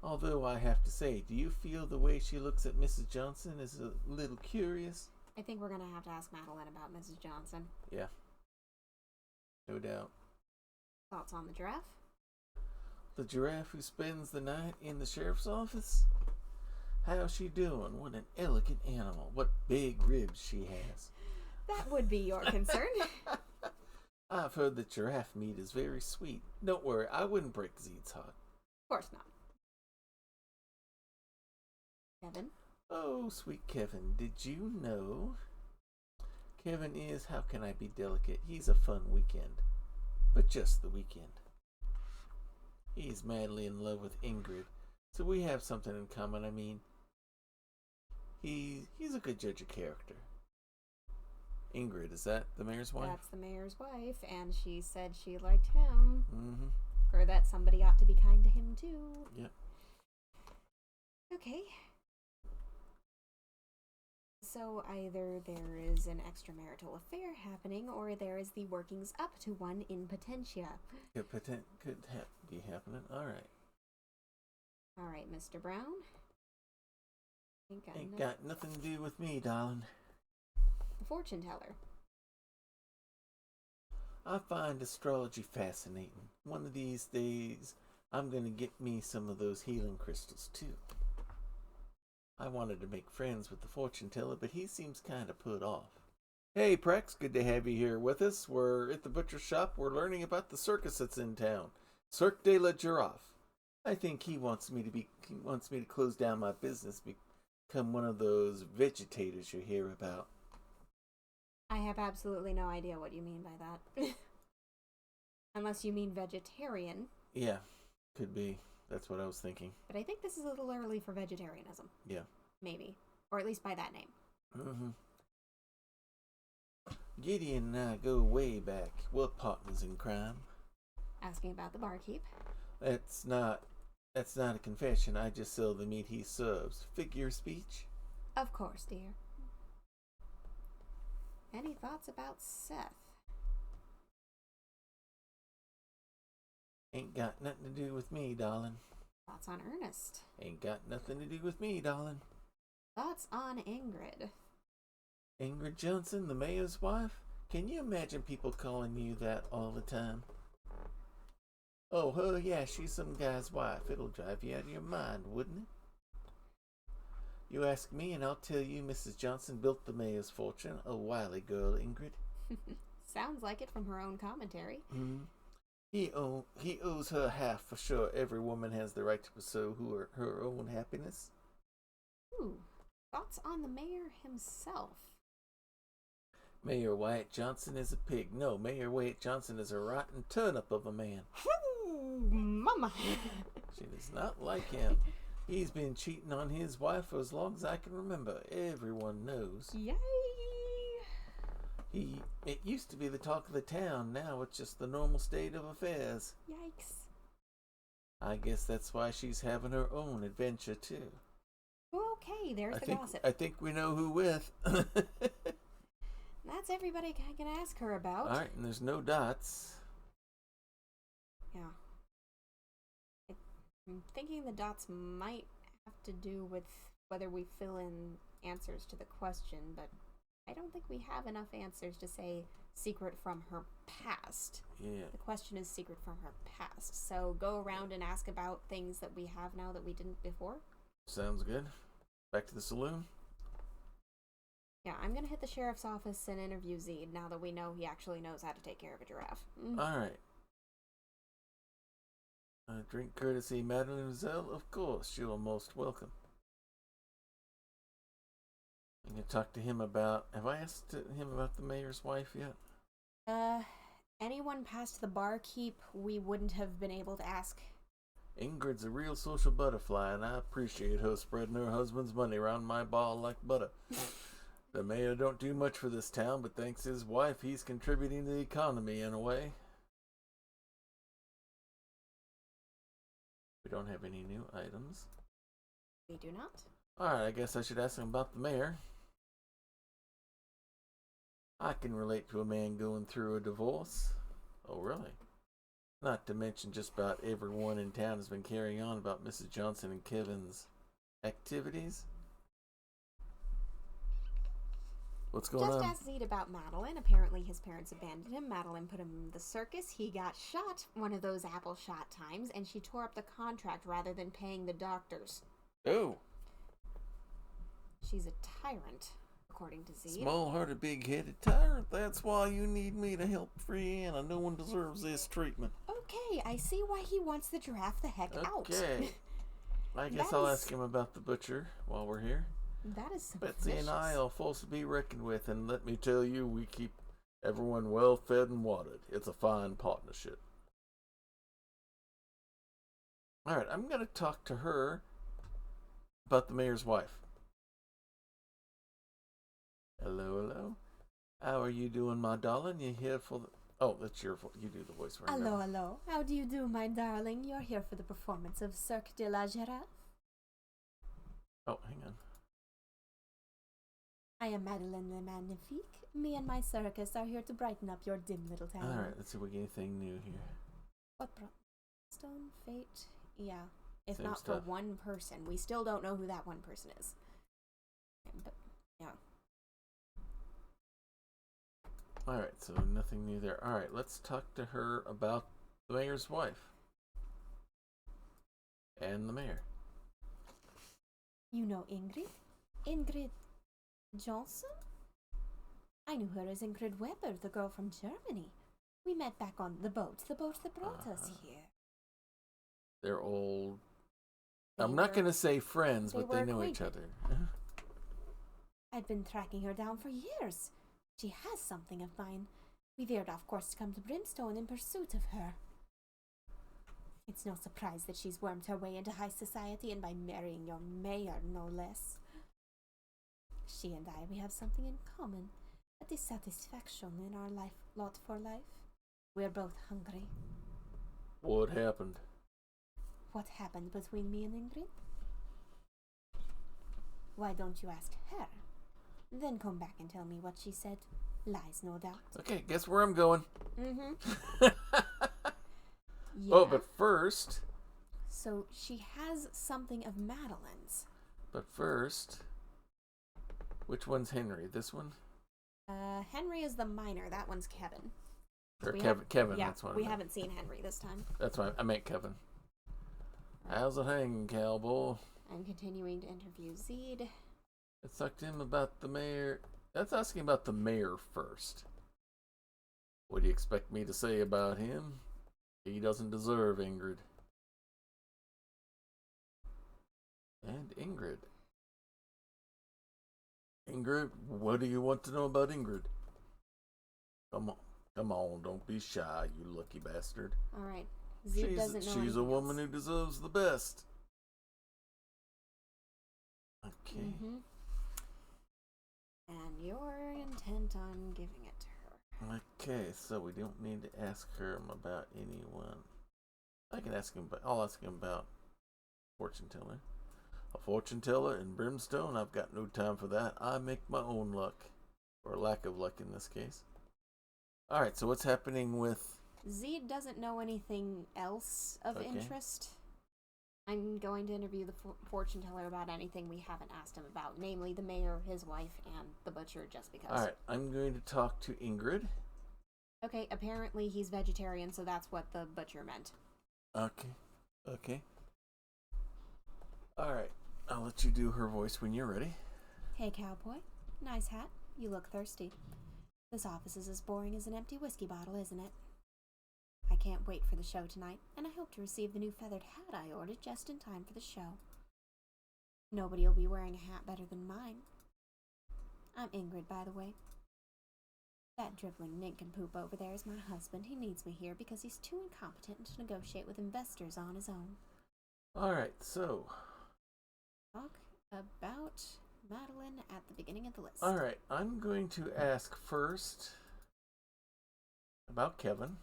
[SPEAKER 1] Although I have to say, do you feel the way she looks at Mrs. Johnson is a little curious?
[SPEAKER 2] I think we're going to have to ask Madeline about Mrs. Johnson.
[SPEAKER 1] Yeah. No doubt.
[SPEAKER 2] Thoughts on the giraffe?
[SPEAKER 1] The giraffe who spends the night in the sheriff's office? How's she doing? What an elegant animal. What big ribs she has.
[SPEAKER 2] That would be your concern.
[SPEAKER 1] I've heard that giraffe meat is very sweet. Don't worry, I wouldn't break Zed's heart.
[SPEAKER 2] Of course not. Kevin?
[SPEAKER 1] Oh, sweet Kevin, did you know? Kevin is, how can I be delicate? He's a fun weekend. But just the weekend. He's madly in love with Ingrid, so we have something in common. I mean, he's a good judge of character. Ingrid, is that the mayor's wife?
[SPEAKER 2] That's the mayor's wife, and she said she liked him.
[SPEAKER 1] Mm-hmm.
[SPEAKER 2] Or that somebody ought to be kind to him, too.
[SPEAKER 1] Yep.
[SPEAKER 2] Okay. So either there is an extramarital affair happening, or there is the workings up to one in potentia.
[SPEAKER 1] Could be happening. All right.
[SPEAKER 2] All right, Mr. Brown.
[SPEAKER 1] Ain't got nothing to do with me, darling.
[SPEAKER 2] The fortune teller.
[SPEAKER 1] I find astrology fascinating. One of these days, I'm gonna get me some of those healing crystals, too. I wanted to make friends with the fortune teller, but he seems kind of put off. Hey, Prex, good to have you here with us. We're at the butcher shop. We're learning about the circus that's in town. Cirque de la Giraffe. I think he wants me to close down my business, become one of those vegetators you hear about.
[SPEAKER 2] I have absolutely no idea what you mean by that. Unless you mean vegetarian.
[SPEAKER 1] Yeah, could be. That's what I was thinking.
[SPEAKER 2] But I think this is a little early for vegetarianism.
[SPEAKER 1] Yeah.
[SPEAKER 2] Maybe. Or at least by that name.
[SPEAKER 1] Mm-hmm. Gideon and I go way back. We're partners in crime.
[SPEAKER 2] Asking about the barkeep.
[SPEAKER 1] That's not a confession. I just sell the meat he serves. Figure of speech?
[SPEAKER 2] Of course, dear. Any thoughts about Seth?
[SPEAKER 1] Ain't got nothing to do with me, darling.
[SPEAKER 2] Thoughts on Ernest?
[SPEAKER 1] Ain't got nothing to do with me, darling.
[SPEAKER 2] Thoughts on Ingrid?
[SPEAKER 1] Ingrid Johnson, the mayor's wife? Can you imagine people calling you that all the time? Oh, her, yeah, she's some guy's wife. It'll drive you out of your mind, wouldn't it? You ask me, and I'll tell you Mrs. Johnson built the mayor's fortune. A wily girl, Ingrid.
[SPEAKER 2] Sounds like it from her own commentary.
[SPEAKER 1] Mm-hmm. He owes her half for sure. Every woman has the right to pursue her own happiness.
[SPEAKER 2] Ooh, thoughts on the mayor himself?
[SPEAKER 1] Mayor Wyatt Johnson is a pig. No, Mayor Wyatt Johnson is a rotten turnip of a man.
[SPEAKER 2] Mama!
[SPEAKER 1] She does not like him. He's been cheating on his wife for as long as I can remember. Everyone knows.
[SPEAKER 2] Yay!
[SPEAKER 1] It used to be the talk of the town. Now it's just the normal state of affairs.
[SPEAKER 2] Yikes.
[SPEAKER 1] I guess that's why she's having her own adventure, too.
[SPEAKER 2] Okay, there's the gossip.
[SPEAKER 1] I think we know who with.
[SPEAKER 2] That's everybody I can ask her about.
[SPEAKER 1] Alright, and there's no dots.
[SPEAKER 2] Yeah. I'm thinking the dots might have to do with whether we fill in answers to the question, but I don't think we have enough answers to say secret from her past.
[SPEAKER 1] Yeah.
[SPEAKER 2] The question is secret from her past. So go around and ask about things that we have now that we didn't before.
[SPEAKER 1] Sounds good. Back to the saloon.
[SPEAKER 2] Yeah, I'm going to hit the sheriff's office and interview Zede now that we know he actually knows how to take care of a giraffe.
[SPEAKER 1] Alright. Drink courtesy, Mademoiselle? Of course, you are most welcome. I'm going to talk to him about... Have I asked him about the mayor's wife yet?
[SPEAKER 2] Anyone past the barkeep we wouldn't have been able to ask.
[SPEAKER 1] Ingrid's a real social butterfly, and I appreciate her spreading her husband's money around my ball like butter. The mayor don't do much for this town, but thanks to his wife, he's contributing to the economy in a way. We don't have any new items.
[SPEAKER 2] We do not.
[SPEAKER 1] Alright, I guess I should ask him about the mayor. I can relate to a man going through a divorce. Oh, really? Not to mention just about everyone in town has been carrying on about Mrs. Johnson and Kevin's activities. What's going on?
[SPEAKER 2] Just ask Zede about Madeline. Apparently his parents abandoned him. Madeline put him in the circus. He got shot one of those apple shot times, and she tore up the contract rather than paying the doctors.
[SPEAKER 1] Oh.
[SPEAKER 2] She's a tyrant, according to Zede.
[SPEAKER 1] Small-hearted, big-headed tyrant. That's why you need me to help free Anna. No one deserves this treatment.
[SPEAKER 2] Okay, I see why he wants the giraffe the heck out.
[SPEAKER 1] Okay. I guess I'll ask him about the butcher while we're here.
[SPEAKER 2] That is so
[SPEAKER 1] Betsy
[SPEAKER 2] vicious.
[SPEAKER 1] and I are forced to be reckoned with, and let me tell you, we keep everyone well fed and watered. It's a fine partnership. Alright, I'm going to talk to her about the mayor's wife. Hello, hello. How are you doing, my darling? You here for the... Oh, that's your voice. You do the voice right now.
[SPEAKER 2] Hello, hello. How do you do, my darling? You're here for the performance of Cirque de la Giraffe.
[SPEAKER 1] Oh, hang on.
[SPEAKER 2] I am Madeline the Magnifique. Me and my circus are here to brighten up your dim little town.
[SPEAKER 1] Alright, let's see if we get anything new here.
[SPEAKER 2] What Brimstone? Fate? Yeah. If
[SPEAKER 1] Same
[SPEAKER 2] not
[SPEAKER 1] stuff.
[SPEAKER 2] for one person. We still don't know who that one person is. But, yeah.
[SPEAKER 1] Alright, so nothing new there. Alright, let's talk to her about the mayor's wife. And the mayor.
[SPEAKER 2] You know Ingrid? Ingrid Johnson? I knew her as Ingrid Weber, the girl from Germany. We met back on the boat that brought us here.
[SPEAKER 1] They're old.
[SPEAKER 2] They
[SPEAKER 1] I'm not
[SPEAKER 2] were-
[SPEAKER 1] going to say friends,
[SPEAKER 2] they
[SPEAKER 1] but they
[SPEAKER 2] were
[SPEAKER 1] know each
[SPEAKER 2] acquainted.
[SPEAKER 1] other.
[SPEAKER 2] I'd been tracking her down for years. She has something of mine. We veered off course to come to Brimstone in pursuit of her. It's no surprise that she's wormed her way into high society, and by marrying your mayor, no less. She and I, we have something in common. A dissatisfaction in our lot for life. We're both hungry.
[SPEAKER 1] What happened?
[SPEAKER 2] What happened between me and Ingrid? Why don't you ask her? Then come back and tell me what she said. Lies, no doubt.
[SPEAKER 1] Okay, guess where I'm going.
[SPEAKER 2] Mm-hmm. Yeah.
[SPEAKER 1] Oh, but first...
[SPEAKER 2] So she has something of Madeline's.
[SPEAKER 1] But first... Which one's Henry? This one?
[SPEAKER 2] Henry is the minor. That one's Kevin.
[SPEAKER 1] Or Kevin,
[SPEAKER 2] yeah,
[SPEAKER 1] that's one.
[SPEAKER 2] We haven't seen Henry this time.
[SPEAKER 1] That's why I meant Kevin. How's it hanging, cowboy?
[SPEAKER 2] I'm continuing to interview Zed.
[SPEAKER 1] Let's talk to him about the mayor. Let's ask him about the mayor first. What do you expect me to say about him? He doesn't deserve Ingrid. And Ingrid. Ingrid, what do you want to know about Ingrid? Come on, don't be shy, you lucky bastard.
[SPEAKER 2] Alright, Zed doesn't know
[SPEAKER 1] She's a woman
[SPEAKER 2] else.
[SPEAKER 1] who deserves the best. Okay.
[SPEAKER 2] Mm-hmm. And you're intent on giving it to her.
[SPEAKER 1] Okay, so we don't need to ask her about anyone. I can ask him, but I'll ask him about fortune teller. A fortune teller in Brimstone? I've got no time for that. I make my own luck. Or lack of luck in this case. Alright, so what's happening with...
[SPEAKER 2] Zed doesn't know anything else of interest. I'm going to interview the fortune teller about anything we haven't asked him about. Namely, the mayor, his wife, and the butcher, just because.
[SPEAKER 1] Alright, I'm going to talk to Ingrid.
[SPEAKER 2] Okay, apparently he's vegetarian, so that's what the butcher meant.
[SPEAKER 1] Okay. Alright, I'll let you do her voice when you're ready.
[SPEAKER 2] Hey, cowboy. Nice hat. You look thirsty. This office is as boring as an empty whiskey bottle, isn't it? I can't wait for the show tonight, and I hope to receive the new feathered hat I ordered just in time for the show. Nobody will be wearing a hat better than mine. I'm Ingrid, by the way. That dribbling nincompoop over there is my husband. He needs me here because he's too incompetent to negotiate with investors on his own.
[SPEAKER 1] Alright, so...
[SPEAKER 2] Talk about Madeline at the beginning of the list.
[SPEAKER 1] Alright, I'm going to ask first about Kevin.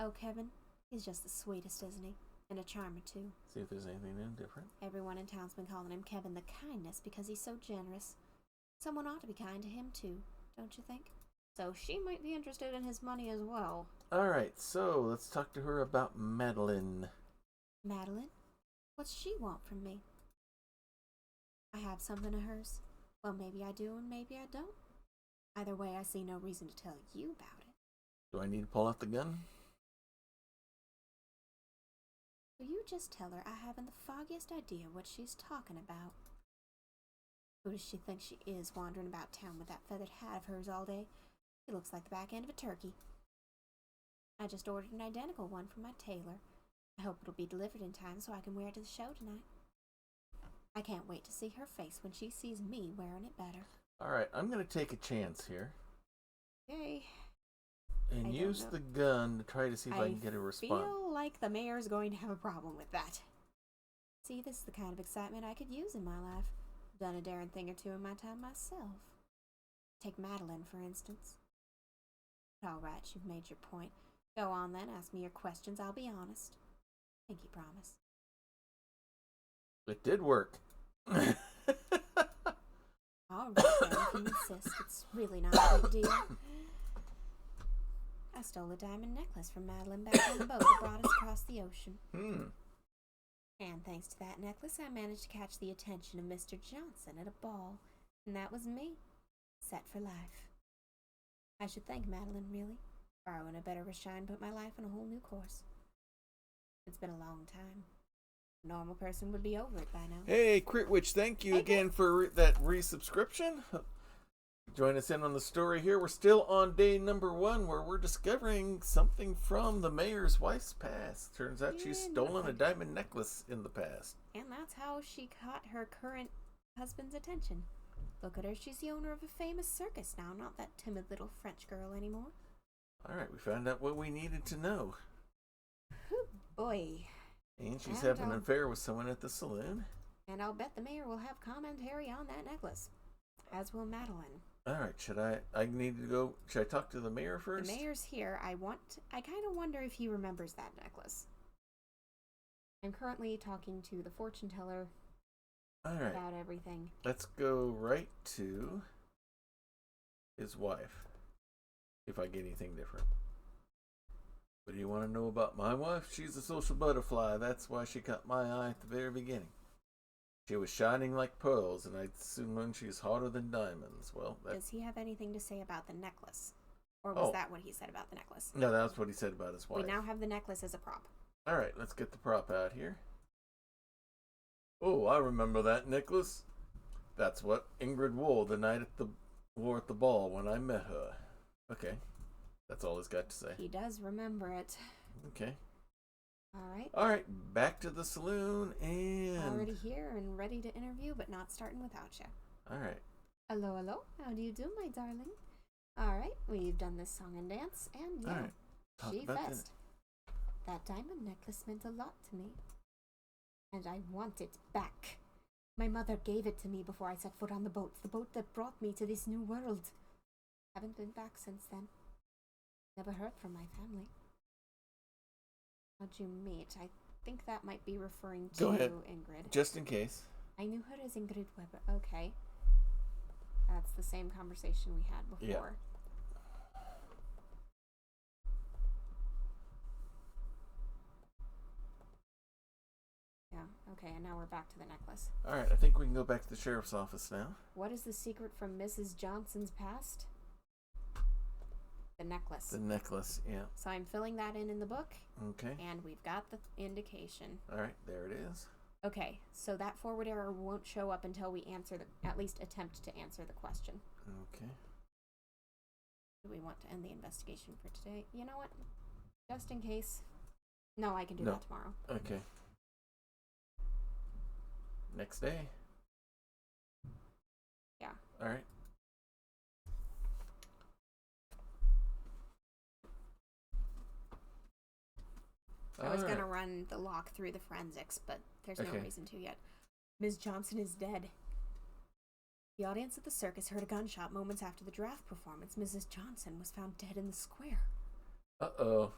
[SPEAKER 2] Oh, Kevin? He's just the sweetest, isn't he? And a charmer, too.
[SPEAKER 1] See if there's anything new different.
[SPEAKER 2] Everyone in town's been calling him Kevin the Kindness because he's so generous. Someone ought to be kind to him, too, don't you think? So she might be interested in his money as well.
[SPEAKER 1] Alright, so let's talk to her about Madeline.
[SPEAKER 2] Madeline? What's she want from me? I have something of hers. Well, maybe I do and maybe I don't. Either way, I see no reason to tell you about it.
[SPEAKER 1] Do I need to pull out the gun?
[SPEAKER 2] Will you just tell her I haven't the foggiest idea what she's talking about? Who does she think she is wandering about town with that feathered hat of hers all day? She looks like the back end of a turkey. I just ordered an identical one from my tailor. I hope it'll be delivered in time so I can wear it to the show tonight. I can't wait to see her face when she sees me wearing it better.
[SPEAKER 1] Alright, I'm going to take a chance here.
[SPEAKER 2] Okay.
[SPEAKER 1] And use the gun to try to see if I can get a response.
[SPEAKER 2] I feel like the mayor's going to have a problem with that. See, this is the kind of excitement I could use in my life. Done a daring thing or two in my time myself. Take Madeline, for instance. All right, you've made your point. Go on then, ask me your questions. I'll be honest. Pinky promise.
[SPEAKER 1] It did work.
[SPEAKER 2] All right, then, if you insist. It's really not a big deal. I stole a diamond necklace from Madeline back on the boat that brought us across the ocean. And thanks to that necklace, I managed to catch the attention of Mr. Johnson at a ball. And that was me. Set for life. I should thank Madeline, really. Borrowing a better shine put my life on a whole new course. It's been a long time. A normal person would be over it by now.
[SPEAKER 1] Hey, Critwitch, thank you again for that resubscription. Join us in on the story here. We're still on day number 1 where we're discovering something from the mayor's wife's past. Turns out she's stolen a diamond necklace in the past.
[SPEAKER 2] And that's how she caught her current husband's attention. Look at her, she's the owner of a famous circus now, not that timid little French girl anymore.
[SPEAKER 1] Alright, we found out what we needed to know.
[SPEAKER 2] Whew, boy.
[SPEAKER 1] And she's having an affair with someone at the saloon.
[SPEAKER 2] And I'll bet the mayor will have commentary on that necklace. As will Madeline.
[SPEAKER 1] All right, I need to go. Should I talk to the mayor first?
[SPEAKER 3] The mayor's here. I kind of wonder if he remembers that necklace.
[SPEAKER 2] I'm currently talking to the fortune teller
[SPEAKER 1] All right.
[SPEAKER 2] about everything.
[SPEAKER 1] Let's go right to his wife. If I get anything different. What do you want to know about my wife? She's a social butterfly. That's why she caught my eye at the very beginning. She was shining like pearls, and I soon learned she's hotter than diamonds. Well,
[SPEAKER 3] Does he have anything to say about the necklace? Or was that what he said about the necklace?
[SPEAKER 1] No, that's what he said about his wife.
[SPEAKER 3] We now have the necklace as a prop.
[SPEAKER 1] All right, let's get the prop out here. Oh, I remember that necklace. That's what Ingrid wore the night at the ball when I met her. Okay, that's all he's got to say.
[SPEAKER 3] He does remember it.
[SPEAKER 1] Okay.
[SPEAKER 2] All
[SPEAKER 1] right, back to the saloon and...
[SPEAKER 3] Already here and ready to interview, but not starting without you.
[SPEAKER 1] All right.
[SPEAKER 2] Hello, hello. How do you do, my darling? All right, we've done this song and dance, and yeah,
[SPEAKER 1] All right.
[SPEAKER 2] she fest. That diamond necklace meant a lot to me, and I want it back. My mother gave it to me before I set foot on the boat that brought me to this new world. Haven't been back since then. Never heard from my family. How'd you meet? I think that might be referring to
[SPEAKER 1] Go ahead.
[SPEAKER 2] Ingrid.
[SPEAKER 1] Just in case.
[SPEAKER 2] I knew her as Ingrid Weber. Okay. That's the same conversation we had before. Yeah, okay, and now we're back to the necklace.
[SPEAKER 1] All right, I think we can go back to the sheriff's office now.
[SPEAKER 2] What is the secret from Mrs. Johnson's past? The necklace.
[SPEAKER 1] The necklace, yeah.
[SPEAKER 2] So I'm filling that in the book.
[SPEAKER 1] Okay.
[SPEAKER 2] And we've got the indication.
[SPEAKER 1] All right, there it is.
[SPEAKER 2] Okay, so that forward arrow won't show up until we at least attempt to answer the question.
[SPEAKER 1] Okay.
[SPEAKER 2] Do we want to end the investigation for today? You know what? Just in case. No, I can do that tomorrow.
[SPEAKER 1] Okay. Next day.
[SPEAKER 2] Yeah.
[SPEAKER 1] All right.
[SPEAKER 3] I was going to run the lock through the forensics, but there's no reason to yet. Ms. Johnson is dead. The audience at the circus heard a gunshot moments after the Giraffe performance. Mrs. Johnson was found dead in the square.
[SPEAKER 1] Uh-oh.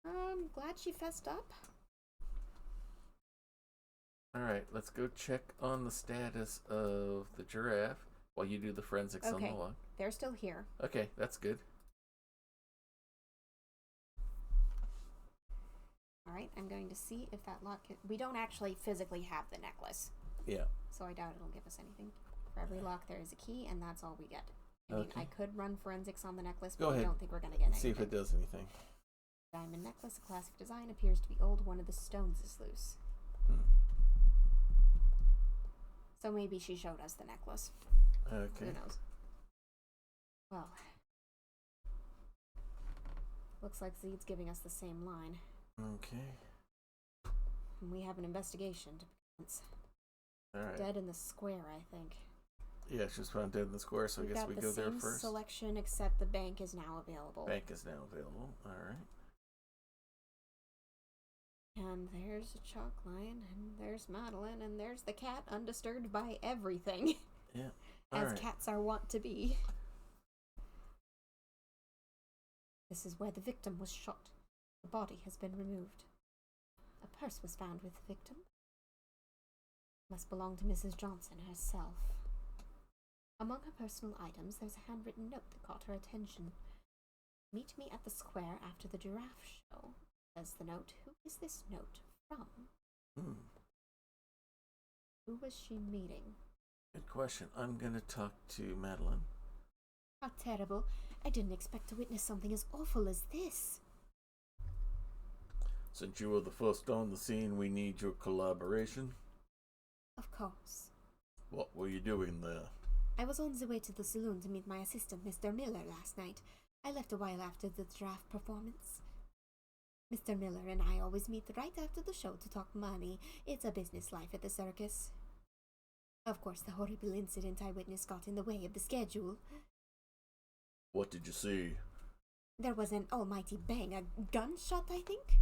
[SPEAKER 2] I'm glad she fessed up.
[SPEAKER 1] All right, let's go check on the status of the Giraffe while you do the forensics on the log.
[SPEAKER 2] They're still here.
[SPEAKER 1] Okay, that's good.
[SPEAKER 2] All right, I'm going to see if that lock... We don't actually physically have the necklace.
[SPEAKER 1] Yeah.
[SPEAKER 2] So I doubt it'll give us anything. For every lock, there is a key, and that's all we get. I mean, I could run forensics on the necklace, but I don't think we're going to get anything.
[SPEAKER 1] See if it does anything.
[SPEAKER 2] Diamond necklace, a classic design, appears to be old. One of the stones is loose. So maybe she showed us the necklace.
[SPEAKER 1] Okay.
[SPEAKER 2] Who knows? Well, looks like Zeed's giving us the same line.
[SPEAKER 1] Okay.
[SPEAKER 2] And we have an investigation to commence.
[SPEAKER 1] All right.
[SPEAKER 2] Dead in the square, I think.
[SPEAKER 1] Yeah, she was found dead in the square, so I guess we go there first.
[SPEAKER 2] We've got the same selection, except the bank is now available.
[SPEAKER 1] Bank is now available. All right.
[SPEAKER 2] And there's a chalk line, and there's Madeline, and there's the cat undisturbed by everything.
[SPEAKER 1] Yeah.
[SPEAKER 2] As cats are wont to be. This is where the victim was shot. The body has been removed. A purse was found with the victim. Must belong to Mrs. Johnson herself. Among her personal items, there's a handwritten note that caught her attention. Meet me at the square after the Giraffe show. Says the note. Who is this note from? Who was she meeting?
[SPEAKER 1] Good question. I'm going to talk to Madeline.
[SPEAKER 2] How terrible. I didn't expect to witness something as awful as this.
[SPEAKER 1] Since you were the first on the scene, we need your collaboration.
[SPEAKER 2] Of course.
[SPEAKER 1] What were you doing there?
[SPEAKER 2] I was on the way to the saloon to meet my assistant, Mr. Miller, last night. I left a while after the Giraffe performance. Mr. Miller and I always meet right after the show to talk money. It's a business life at the circus. Of course, the horrible incident I witnessed got in the way of the schedule.
[SPEAKER 1] What did you see?
[SPEAKER 2] There was an almighty bang, a gunshot, I think?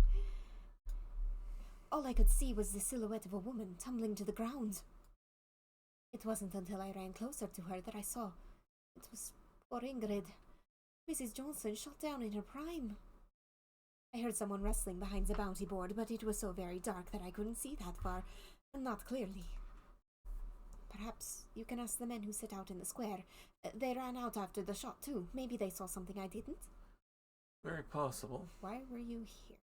[SPEAKER 2] All I could see was the silhouette of a woman tumbling to the ground. It wasn't until I ran closer to her that I saw
[SPEAKER 3] It was poor Ingrid. Mrs. Johnson shot down in her prime. I heard someone rustling behind the bounty board, but it was so very dark that I couldn't see that far, and not clearly. Perhaps you can ask the men who sit out in the square. They ran out after the shot, too. Maybe they saw something I didn't.
[SPEAKER 1] Very possible.
[SPEAKER 3] Why were you here?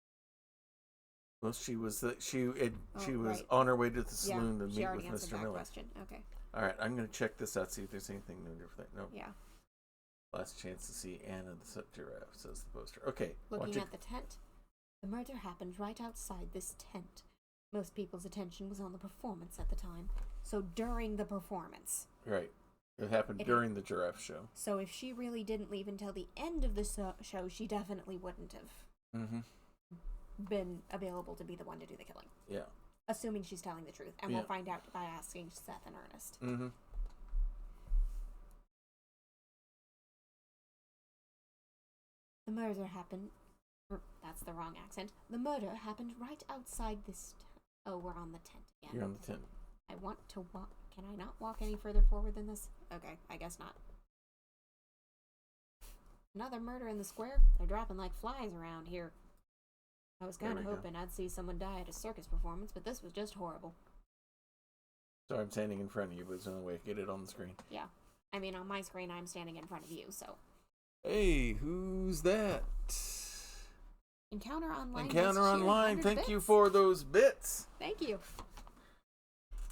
[SPEAKER 1] Well, she was
[SPEAKER 3] right.
[SPEAKER 1] on her way to the saloon to
[SPEAKER 3] she
[SPEAKER 1] meet
[SPEAKER 3] already
[SPEAKER 1] with
[SPEAKER 3] answered
[SPEAKER 1] Mr.
[SPEAKER 3] that
[SPEAKER 1] Miller.
[SPEAKER 3] question. Okay.
[SPEAKER 1] All right, I'm going to check this out, see if there's anything new different. Nope.
[SPEAKER 3] Yeah.
[SPEAKER 1] Last chance to see Anna the Giraffe, says the poster. Okay.
[SPEAKER 3] Looking at the tent, the murder happened right outside this tent. Most people's attention was on the performance at the time. So during the performance.
[SPEAKER 1] Right. It happened during the Giraffe show.
[SPEAKER 3] So if she really didn't leave until the end of the show, she definitely wouldn't have been available to be the one to do the killing.
[SPEAKER 1] Yeah.
[SPEAKER 3] Assuming she's telling the truth. And we'll find out by asking Seth and Ernest.
[SPEAKER 1] Mm-hmm.
[SPEAKER 3] The murder happened... That's the wrong accent. The murder happened right outside this... Oh, we're on the tent again.
[SPEAKER 1] You're on the tent.
[SPEAKER 3] I want to walk... Can I not walk any further forward than this? Okay, I guess not. Another murder in the square? They're dropping like flies around here. I was kind of hoping I'd see someone die at a circus performance, but this was just horrible.
[SPEAKER 1] Sorry, I'm standing in front of you, but it's the only way I get it on the screen.
[SPEAKER 3] Yeah. I mean, on my screen, I'm standing in front of you, so...
[SPEAKER 1] Hey, who's that?
[SPEAKER 3] Encounter Online.
[SPEAKER 1] Encounter Online. Thank
[SPEAKER 3] bits.
[SPEAKER 1] you for those bits.
[SPEAKER 3] Thank you.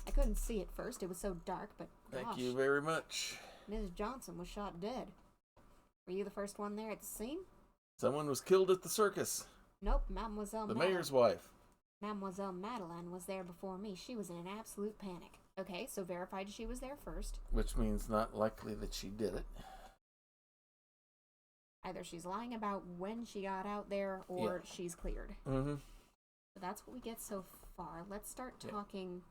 [SPEAKER 3] I couldn't see it first. It was so dark, but gosh.
[SPEAKER 1] Thank you very much.
[SPEAKER 3] Mrs. Johnson was shot dead. Were you the first one there at the scene?
[SPEAKER 1] Someone was killed at the circus.
[SPEAKER 3] Nope, Mademoiselle
[SPEAKER 1] The mayor's wife.
[SPEAKER 3] Mademoiselle Madeline was there before me. She was in an absolute panic. Okay, so verified she was there first.
[SPEAKER 1] Which means not likely that she did it.
[SPEAKER 3] Either she's lying about when she got out there, or she's cleared.
[SPEAKER 1] Mm-hmm.
[SPEAKER 3] So that's what we get so far. Let's start talking...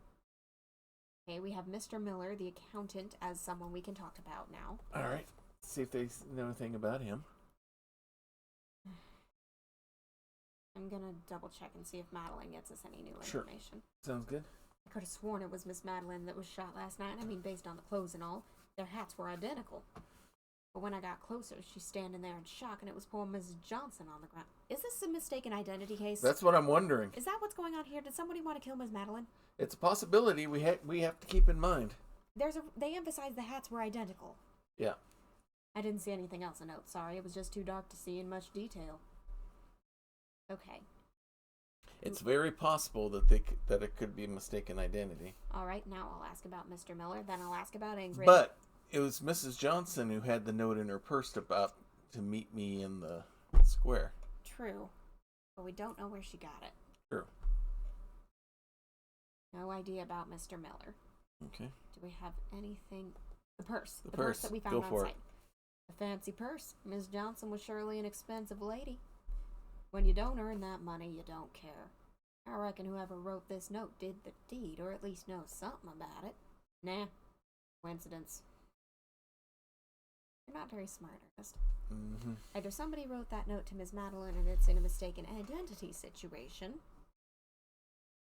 [SPEAKER 3] Okay, we have Mr. Miller, the accountant, as someone we can talk about now.
[SPEAKER 1] All right. See if they know anything about him.
[SPEAKER 3] I'm gonna double check and see if Madeline gets us any new information.
[SPEAKER 1] Sounds good.
[SPEAKER 3] I could have sworn it was Miss Madeline that was shot last night. I mean, based on the clothes and all, their hats were identical. But when I got closer, she's standing there in shock, and it was poor Mrs. Johnson on the ground. Is this a mistaken identity case?
[SPEAKER 1] That's what I'm wondering.
[SPEAKER 3] Is that what's going on here? Did somebody want to kill Miss Madeline?
[SPEAKER 1] It's a possibility we have to keep in mind.
[SPEAKER 3] They emphasized the hats were identical.
[SPEAKER 1] Yeah.
[SPEAKER 3] I didn't see anything else to note. Sorry, it was just too dark to see in much detail. Okay.
[SPEAKER 1] It's very possible that it could be a mistaken identity.
[SPEAKER 3] All right, now I'll ask about Mr. Miller, then I'll ask about Ingrid.
[SPEAKER 1] But it was Mrs. Johnson who had the note in her purse about to meet me in the square.
[SPEAKER 3] True. But we don't know where she got it.
[SPEAKER 1] True.
[SPEAKER 3] No idea about Mr. Miller.
[SPEAKER 1] Okay.
[SPEAKER 3] Do we have anything? The purse.
[SPEAKER 1] The
[SPEAKER 3] purse
[SPEAKER 1] purse
[SPEAKER 3] that we found
[SPEAKER 1] Go
[SPEAKER 3] on
[SPEAKER 1] for
[SPEAKER 3] site.
[SPEAKER 1] It.
[SPEAKER 3] A fancy purse. Miss Johnson was surely an expensive lady. When you don't earn that money, you don't care. I reckon whoever wrote this note did the deed, or at least knows something about it. Nah. Coincidence. You're not very smart, Ernest.
[SPEAKER 1] Mm-hmm.
[SPEAKER 3] Either somebody wrote that note to Miss Madeline and it's in a mistaken identity situation,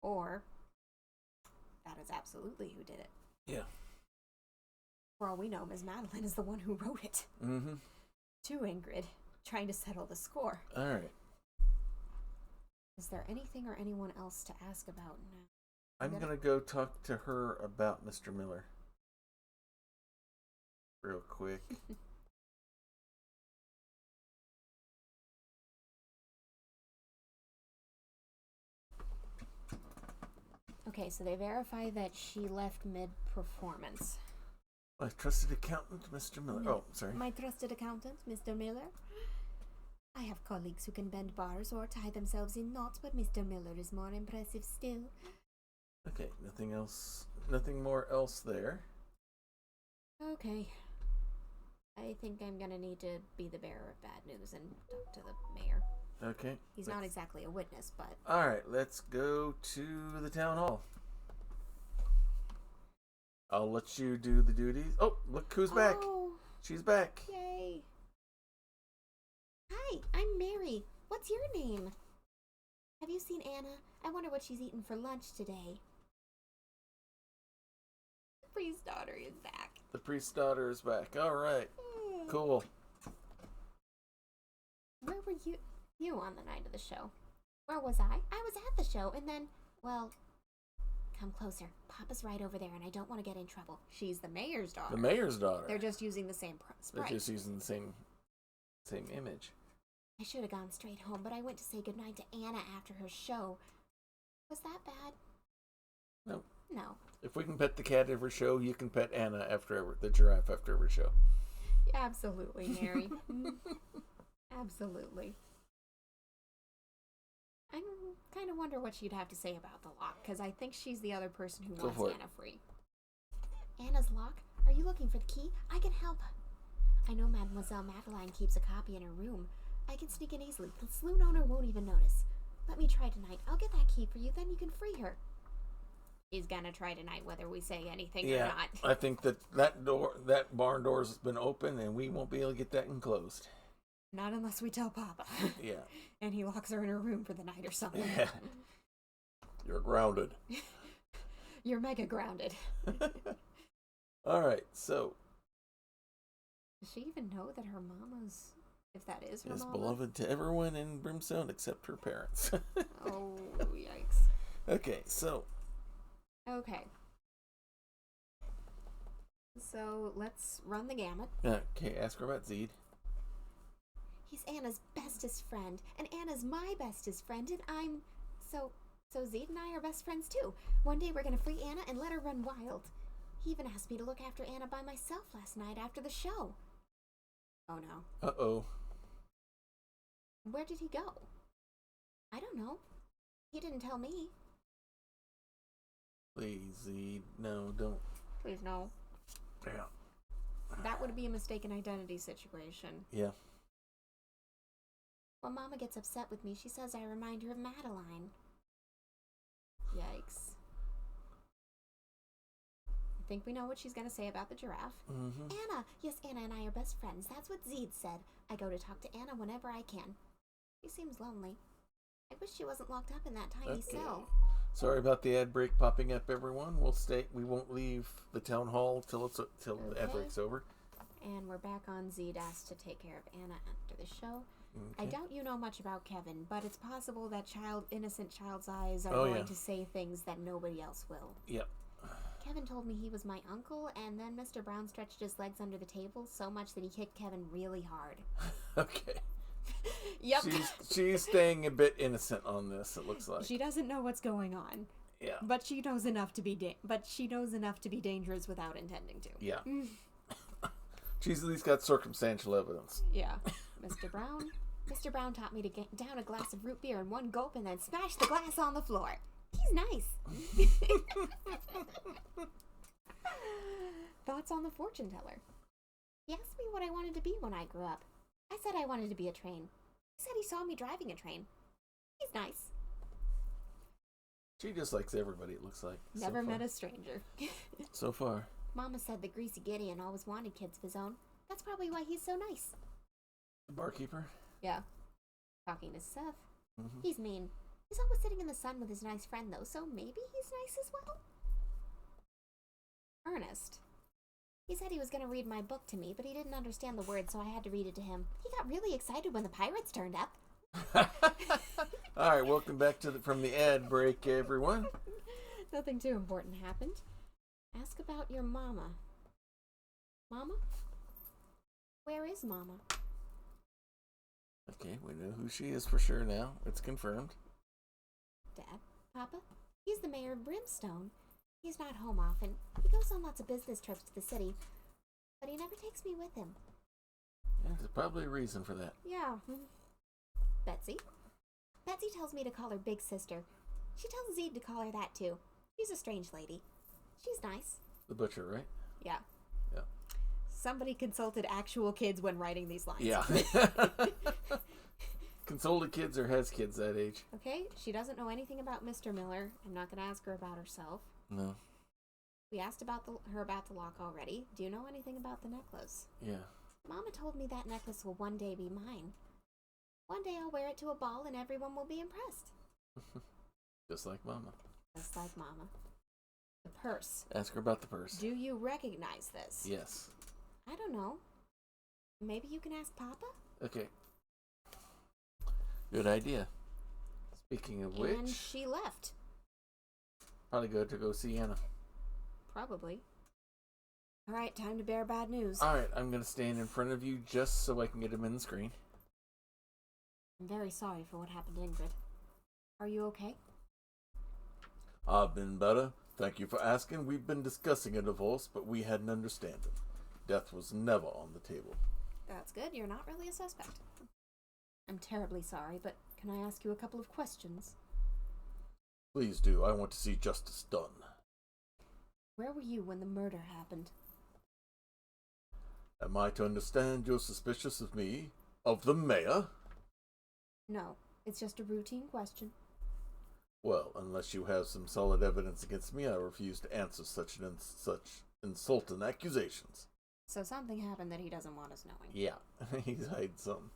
[SPEAKER 3] or that is absolutely who did it.
[SPEAKER 1] Yeah.
[SPEAKER 3] For all we know, Miss Madeline is the one who wrote it.
[SPEAKER 1] Mm-hmm.
[SPEAKER 3] To Ingrid, trying to settle the score.
[SPEAKER 1] All right.
[SPEAKER 3] Is there anything or anyone else to ask about now?
[SPEAKER 1] I'm going to go talk to her about Mr. Miller. Real quick.
[SPEAKER 3] Okay, so they verify that she left mid-performance.
[SPEAKER 1] My trusted accountant, Mr. Miller. Oh, sorry.
[SPEAKER 3] My trusted accountant, Mr. Miller. I have colleagues who can bend bars or tie themselves in knots, but Mr. Miller is more impressive still.
[SPEAKER 1] Okay, nothing else. Nothing more else there.
[SPEAKER 3] Okay. I think I'm gonna need to be the bearer of bad news and talk to the mayor.
[SPEAKER 1] Okay.
[SPEAKER 3] He's not exactly a witness, but...
[SPEAKER 1] Alright, let's go to the town hall. I'll let you do the duties. Oh, look who's back. She's back.
[SPEAKER 3] Yay. Hi, I'm Mary. What's your name? Have you seen Anna? I wonder what she's eaten for lunch today. The priest's daughter is back.
[SPEAKER 1] The priest's daughter is back. Alright. cool.
[SPEAKER 2] Where were you on the night of the show? Where was I? I was at the show, and then, well, come closer. Papa's right over there, and I don't want to get in trouble.
[SPEAKER 3] She's the mayor's daughter.
[SPEAKER 1] The mayor's daughter.
[SPEAKER 3] They're just using the same sprite.
[SPEAKER 1] They're just using the same image.
[SPEAKER 2] I should have gone straight home, but I went to say goodnight to Anna after her show. Was that bad?
[SPEAKER 1] No.
[SPEAKER 2] No.
[SPEAKER 1] If we can pet the cat every show, you can pet Anna the giraffe after every show.
[SPEAKER 2] Absolutely, Mary. Absolutely. I kind of wonder what she'd have to say about the lock, because I think she's the other person who wants Anna free. Anna's lock? Are you looking for the key? I can help. I know Mademoiselle Madeline keeps a copy in her room. I can sneak in easily. The saloon owner won't even notice. Let me try tonight. I'll get that key for you, then you can free her. She's gonna try tonight whether we say anything or not.
[SPEAKER 1] I think that barn door's been open and we won't be able to get that enclosed.
[SPEAKER 3] Not unless we tell Papa.
[SPEAKER 1] Yeah.
[SPEAKER 3] And he locks her in her room for the night or something.
[SPEAKER 1] Yeah. You're grounded.
[SPEAKER 3] You're mega grounded.
[SPEAKER 1] All right, so.
[SPEAKER 3] Does she even know that her mama's, if that is her
[SPEAKER 1] is
[SPEAKER 3] mama?
[SPEAKER 1] beloved to everyone in Brimstone except her parents.
[SPEAKER 3] Oh, yikes.
[SPEAKER 1] Okay, so.
[SPEAKER 3] Okay. So let's run the gamut.
[SPEAKER 1] Okay, ask her about Zed.
[SPEAKER 2] He's Anna's bestest friend, and Anna's my bestest friend, and I'm... So Zed and I are best friends too. One day we're gonna free Anna and let her run wild. He even asked me to look after Anna by myself last night after the show.
[SPEAKER 3] Oh no.
[SPEAKER 1] Uh-oh.
[SPEAKER 2] Where did he go? I don't know. He didn't tell me.
[SPEAKER 1] Please, Zed. No, don't.
[SPEAKER 3] Please no.
[SPEAKER 1] Yeah.
[SPEAKER 3] That would be a mistaken identity situation.
[SPEAKER 1] Yeah.
[SPEAKER 2] When Mama gets upset with me, she says I remind her of Madeline.
[SPEAKER 3] Yikes. I think we know what she's going to say about the giraffe.
[SPEAKER 1] Mm-hmm.
[SPEAKER 2] Anna! Yes, Anna and I are best friends. That's what Zed said. I go to talk to Anna whenever I can. She seems lonely. I wish she wasn't locked up in that tiny cell.
[SPEAKER 1] Sorry about the ad break popping up, everyone. We won't leave the town hall till the ad break's over.
[SPEAKER 3] And we're back on Zed asked to take care of Anna after the show.
[SPEAKER 1] Okay.
[SPEAKER 3] I doubt you know much about Kevin, but it's possible that innocent child's eyes are going to say things that nobody else will.
[SPEAKER 1] Yep.
[SPEAKER 2] Kevin told me he was my uncle, and then Mr. Brown stretched his legs under the table so much that he kicked Kevin really hard.
[SPEAKER 1] Okay.
[SPEAKER 3] Yep.
[SPEAKER 1] She's staying a bit innocent on this, it looks like.
[SPEAKER 3] She doesn't know what's going on.
[SPEAKER 1] Yeah.
[SPEAKER 3] But she knows enough to be dangerous without intending to.
[SPEAKER 1] Yeah. She's at least got circumstantial evidence.
[SPEAKER 3] Yeah.
[SPEAKER 2] Mr. Brown taught me to down a glass of root beer in one gulp and then smash the glass on the floor. He's nice.
[SPEAKER 3] Thoughts on the fortune teller?
[SPEAKER 2] He asked me what I wanted to be when I grew up. I said I wanted to be a train. He said he saw me driving a train. He's nice.
[SPEAKER 1] She just likes everybody, it looks like.
[SPEAKER 3] Never met a stranger.
[SPEAKER 1] So far.
[SPEAKER 2] Mama said the greasy Gideon always wanted kids of his own. That's probably why he's so nice.
[SPEAKER 1] The barkeeper?
[SPEAKER 3] Yeah. Talking to Seth.
[SPEAKER 1] Mm-hmm.
[SPEAKER 2] He's mean. He's always sitting in the sun with his nice friend, though, so maybe he's nice as well?
[SPEAKER 3] Ernest.
[SPEAKER 2] He said he was going to read my book to me, but he didn't understand the words, so I had to read it to him. He got really excited when the pirates turned up.
[SPEAKER 1] All right, welcome back from the ad break, everyone.
[SPEAKER 3] Nothing too important happened.
[SPEAKER 2] Ask about your mama. Mama? Where is Mama?
[SPEAKER 1] Okay, we know who she is for sure now. It's confirmed.
[SPEAKER 2] Dad? Papa? He's the mayor of Brimstone. He's not home often. He goes on lots of business trips to the city, but he never takes me with him.
[SPEAKER 1] Yeah, there's probably a reason for that.
[SPEAKER 3] Yeah.
[SPEAKER 2] Betsy? Betsy tells me to call her big sister. She tells Zed to call her that too. She's a strange lady. She's nice.
[SPEAKER 1] The butcher, right?
[SPEAKER 3] Yeah.
[SPEAKER 1] Yeah.
[SPEAKER 3] Somebody consulted actual kids when writing these lines.
[SPEAKER 1] Yeah. Consulted kids or has kids that age.
[SPEAKER 3] Okay, she doesn't know anything about Mr. Miller. I'm not going to ask her about herself.
[SPEAKER 1] No.
[SPEAKER 3] We asked about her about the lock already. Do you know anything about the necklace?
[SPEAKER 1] Yeah.
[SPEAKER 2] Mama told me that necklace will one day be mine. One day I'll wear it to a ball and everyone will be impressed.
[SPEAKER 1] Just like Mama.
[SPEAKER 3] Just like Mama. The purse.
[SPEAKER 1] Ask her about the purse.
[SPEAKER 3] Do you recognize this?
[SPEAKER 1] Yes.
[SPEAKER 2] I don't know.
[SPEAKER 3] Maybe you can ask Papa?
[SPEAKER 1] Okay. Good idea. Speaking of which...
[SPEAKER 3] And she left.
[SPEAKER 1] Probably good to go see Anna.
[SPEAKER 3] Probably. Alright, time to bear bad news.
[SPEAKER 1] Alright, I'm going to stand in front of you just so I can get him in the screen.
[SPEAKER 3] I'm very sorry for what happened to Ingrid. Are you okay?
[SPEAKER 1] I've been better. Thank you for asking. We've been discussing a divorce, but we had an understanding. Death was never on the table.
[SPEAKER 3] That's good. You're not really a suspect. I'm terribly sorry, but can I ask you a couple of questions?
[SPEAKER 1] Please do. I want to see justice done.
[SPEAKER 3] Where were you when the murder happened?
[SPEAKER 1] Am I to understand you're suspicious of me? Of the mayor?
[SPEAKER 3] No, it's just a routine question.
[SPEAKER 1] Well, unless you have some solid evidence against me, I refuse to answer such insulting accusations.
[SPEAKER 3] So something happened that he doesn't want us knowing.
[SPEAKER 1] Yeah, he's hiding something.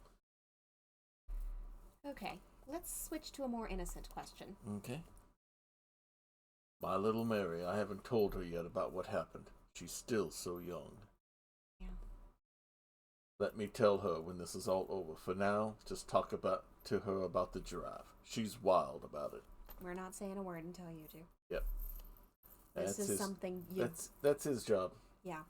[SPEAKER 3] Okay, let's switch to a more innocent question.
[SPEAKER 1] Okay. My little Mary, I haven't told her yet about what happened. She's still so young.
[SPEAKER 3] Yeah.
[SPEAKER 1] Let me tell her when this is all over. For now, just talk to her about the giraffe. She's wild about it.
[SPEAKER 3] We're not saying a word until you do.
[SPEAKER 1] Yep.
[SPEAKER 3] This is something you...
[SPEAKER 1] That's his job.
[SPEAKER 3] Yeah.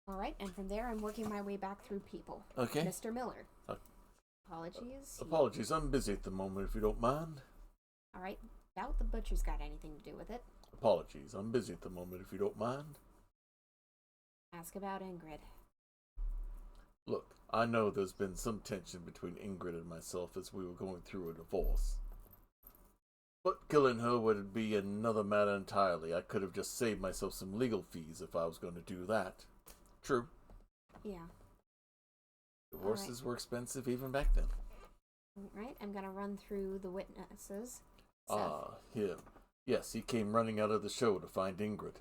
[SPEAKER 3] Alright, and from there I'm working my way back through people.
[SPEAKER 1] Okay.
[SPEAKER 3] Mr. Miller. Apologies.
[SPEAKER 1] Apologies, I'm busy at the moment if you don't mind.
[SPEAKER 3] Alright, doubt the butcher's got anything to do with it.
[SPEAKER 1] Apologies, I'm busy at the moment if you don't mind.
[SPEAKER 3] Ask about Ingrid.
[SPEAKER 1] Look, I know there's been some tension between Ingrid and myself as we were going through a divorce. But killing her would be another matter entirely. I could have just saved myself some legal fees if I was going to do that. True.
[SPEAKER 3] Yeah.
[SPEAKER 1] Divorces were expensive even back then.
[SPEAKER 3] Alright, I'm gonna run through the witnesses.
[SPEAKER 1] Him. Yes, he came running out of the show to find Ingrid.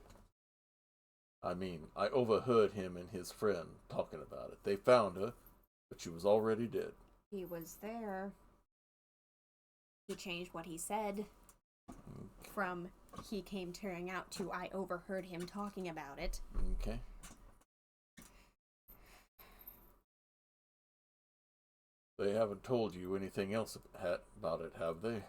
[SPEAKER 1] I mean, I overheard him and his friend talking about it. They found her, but she was already dead.
[SPEAKER 3] He was there. He changed what he said from he came tearing out to I overheard him talking about it.
[SPEAKER 1] Okay. They haven't told you anything else about it, have they?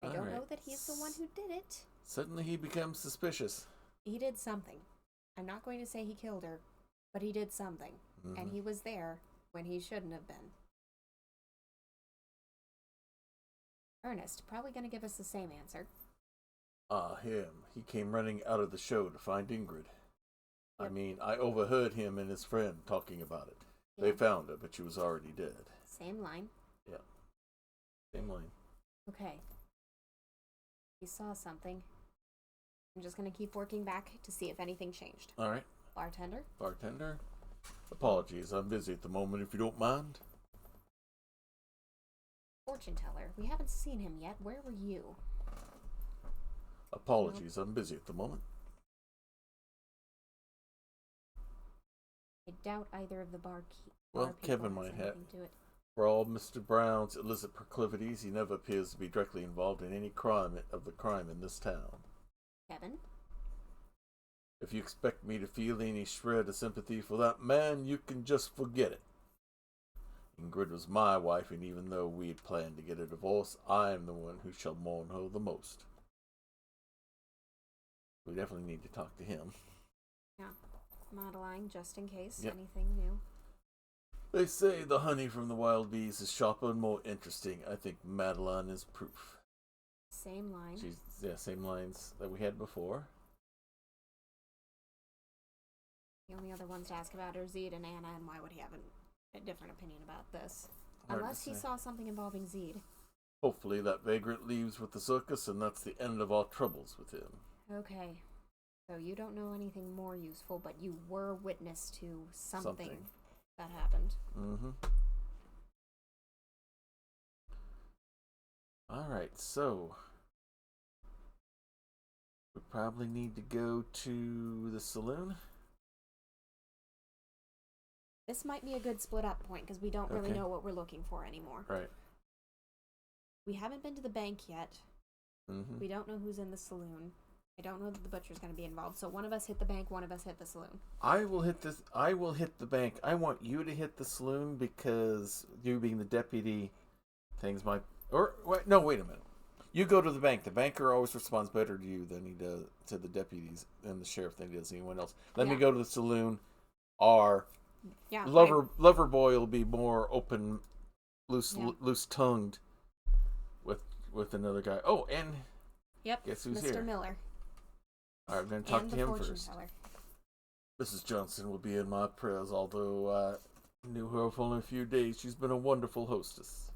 [SPEAKER 3] I don't know that he's the one who did it.
[SPEAKER 1] Suddenly he becomes suspicious.
[SPEAKER 3] He did something. I'm not going to say he killed her, but he did something.
[SPEAKER 1] Mm-hmm.
[SPEAKER 3] And he was there when he shouldn't have been. Ernest, probably going to give us the same answer.
[SPEAKER 1] Him. He came running out of the show to find Ingrid.
[SPEAKER 3] Yep.
[SPEAKER 1] I mean, I overheard him and his friend talking about it.
[SPEAKER 3] Yeah.
[SPEAKER 1] They found her, but she was already dead.
[SPEAKER 3] Same line.
[SPEAKER 1] Yeah. Same line.
[SPEAKER 3] Okay. He saw something. I'm just going to keep working back to see if anything changed.
[SPEAKER 1] All right.
[SPEAKER 3] Bartender?
[SPEAKER 1] Bartender? Apologies, I'm busy at the moment if you don't mind.
[SPEAKER 3] Fortune teller. We haven't seen him yet. Where were you?
[SPEAKER 1] Apologies, I'm busy at the moment.
[SPEAKER 3] I doubt either of the barkeep.
[SPEAKER 1] Well, Kevin might have. For all Mr. Brown's illicit proclivities, he never appears to be directly involved in any crime in this town.
[SPEAKER 3] Kevin?
[SPEAKER 1] If you expect me to feel any shred of sympathy for that man, you can just forget it. Ingrid was my wife, and even though we had planned to get a divorce, I am the one who shall mourn her the most. We definitely need to talk to him.
[SPEAKER 3] Yeah. Madeline, just in case.
[SPEAKER 1] Yep.
[SPEAKER 3] Anything new?
[SPEAKER 1] They say the honey from the wild bees is sharper and more interesting. I think Madeline is proof.
[SPEAKER 3] Same line.
[SPEAKER 1] Same lines that we had before.
[SPEAKER 3] The only other ones to ask about are Zed and Anna, and why would he have a different opinion about this? Unless he saw something involving Zed.
[SPEAKER 1] Hopefully that vagrant leaves with the circus, and that's the end of our troubles with him.
[SPEAKER 3] Okay. So you don't know anything more useful, but you were witness to something. That happened.
[SPEAKER 1] Mm-hmm. Alright, so we probably need to go to the saloon.
[SPEAKER 3] This might be a good split up point because we don't really know what we're looking for anymore.
[SPEAKER 1] Right.
[SPEAKER 3] We haven't been to the bank yet.
[SPEAKER 1] Mm-hmm.
[SPEAKER 3] We don't know who's in the saloon. I don't know that the butcher's going to be involved. So one of us hit the bank, one of us hit the saloon.
[SPEAKER 1] I will hit the bank. I want you to hit the saloon because you being the deputy, things might. Or wait, no, wait a minute. You go to the bank. The banker always responds better to you than he does to the deputies and the sheriff than he does anyone else. Let me go to the saloon. Our lover boy will be more open, loose tongued with another guy. Oh, and guess who's
[SPEAKER 3] Mr.
[SPEAKER 1] here?
[SPEAKER 3] Miller.
[SPEAKER 1] All right, I'm going to talk to him first.
[SPEAKER 3] Teller.
[SPEAKER 1] Mrs. Johnson will be in my prayers, although I knew her for only a few days. She's been a wonderful hostess.